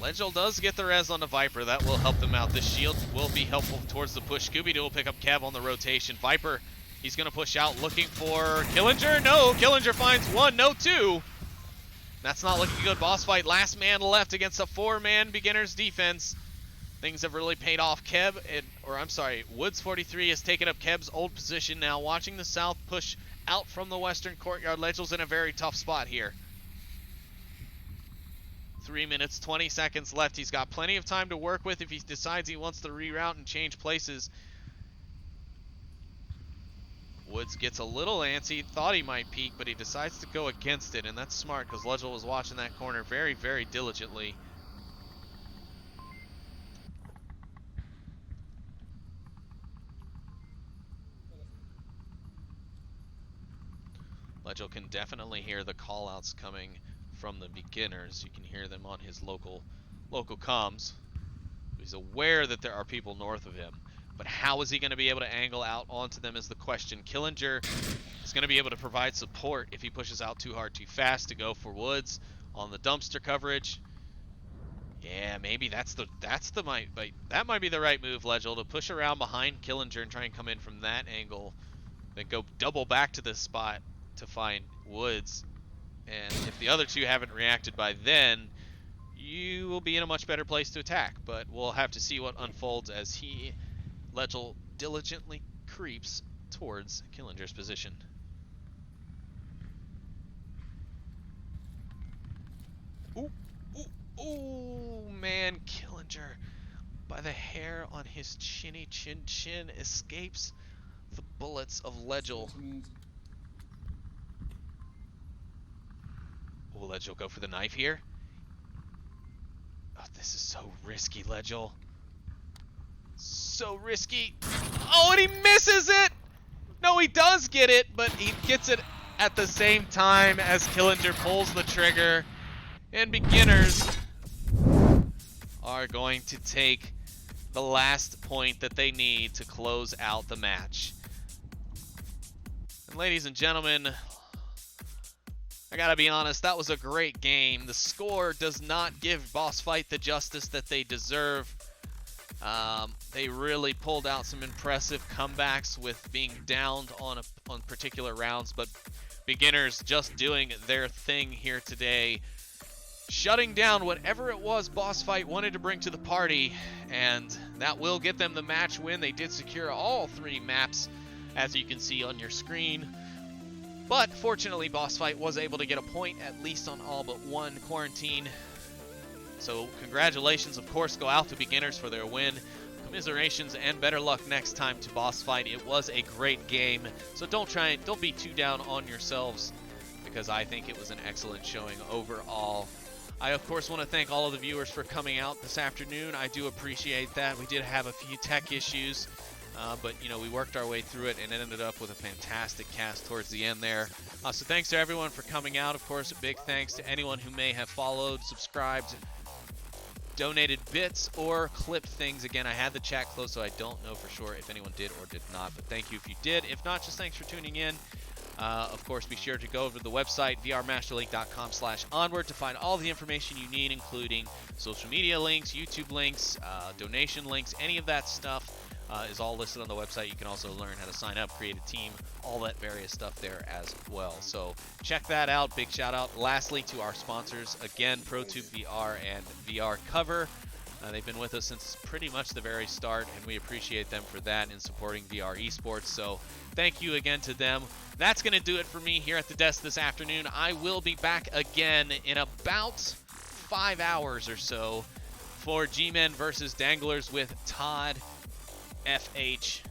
Legel does get the res on the Viper. That will help them out. This shield will be helpful towards the push. Scooby-Doo will pick up Kev on the rotation. Viper, he's going to push out looking for Killinger. No, Killinger finds one, no two. That's not looking good. Boss fight, last man left against a four-man beginner's defense. Things have really paid off. Woods 43 has taken up Kev's old position now, watching the south push out from the western courtyard. Legel's in a very tough spot here. 3 minutes, 20 seconds left. He's got plenty of time to work with if he decides he wants to reroute and change places. Woods gets a little antsy, thought he might peek, but he decides to go against it, and that's smart because Legel was watching that corner very, very diligently. Legel can definitely hear the call-outs coming from the beginners. You can hear them on his local comms. He's aware that there are people north of him, but how is he going to be able to angle out onto them is the question. Killinger is going to be able to provide support if he pushes out too hard, too fast to go for Woods on the dumpster coverage. Yeah, maybe that might be the right move, Legel, to push around behind Killinger and try and come in from that angle, then go double back to this spot to find Woods. And if the other two haven't reacted by then, you will be in a much better place to attack. But we'll have to see what unfolds as Legel, diligently creeps towards Killinger's position. Ooh, ooh, ooh, man, Killinger, by the hair on his chinny chin escapes the bullets of Legel. Will Legel go for the knife here? Oh, this is so risky, Legel. So risky. Oh, and he misses it! No, he does get it, but he gets it at the same time as Killinger pulls the trigger. And beginners are going to take the last point that they need to close out the match. And ladies and gentlemen, I gotta be honest, that was a great game. The score does not give BossFight the justice that they deserve. They really pulled out some impressive comebacks with being downed on particular rounds, but beginners just doing their thing here today, shutting down whatever it was BossFight wanted to bring to the party, and that will get them the match win. They did secure all 3 maps, as you can see on your screen. But fortunately, BossFight was able to get a point, at least on all but one quarantine. So congratulations, of course, go out to beginners for their win. Commiserations and better luck next time to BossFight. It was a great game, so don't be too down on yourselves, because I think it was an excellent showing overall. I, of course, want to thank all of the viewers for coming out this afternoon. I do appreciate that. We did have a few tech issues, but, you know, we worked our way through it and ended up with a fantastic cast towards the end there. So thanks to everyone for coming out. Of course, a big thanks to anyone who may have followed, subscribed, donated bits, or clipped things. Again, I had the chat closed, so I don't know for sure if anyone did or did not, but thank you if you did. If not, just thanks for tuning in. Of course, be sure to go over to the website, vrmasterlink.com/onward, to find all the information you need, including social media links, YouTube links, donation links, any of that stuff is all listed on the website. You can also learn how to sign up, create a team, all that various stuff there as well. So check that out. Big shout out lastly to our sponsors, again, ProTube VR and VR Cover. They've been with us since pretty much the very start, and we appreciate them for that in supporting VR esports. So thank you again to them. That's going to do it for me here at the desk this afternoon. I will be back again in about 5 hours or so for G-Men versus Danglers with Todd FH.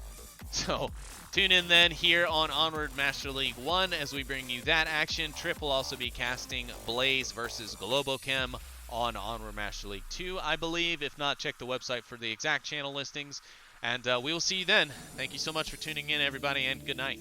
So tune in then here on Onward Master League 1 as we bring you that action. Trip will also be casting Blaze versus Globochem on Onward Master League 2, I believe. If not, check the website for the exact channel listings. And we will see you then. Thank you so much for tuning in, everybody, and good night.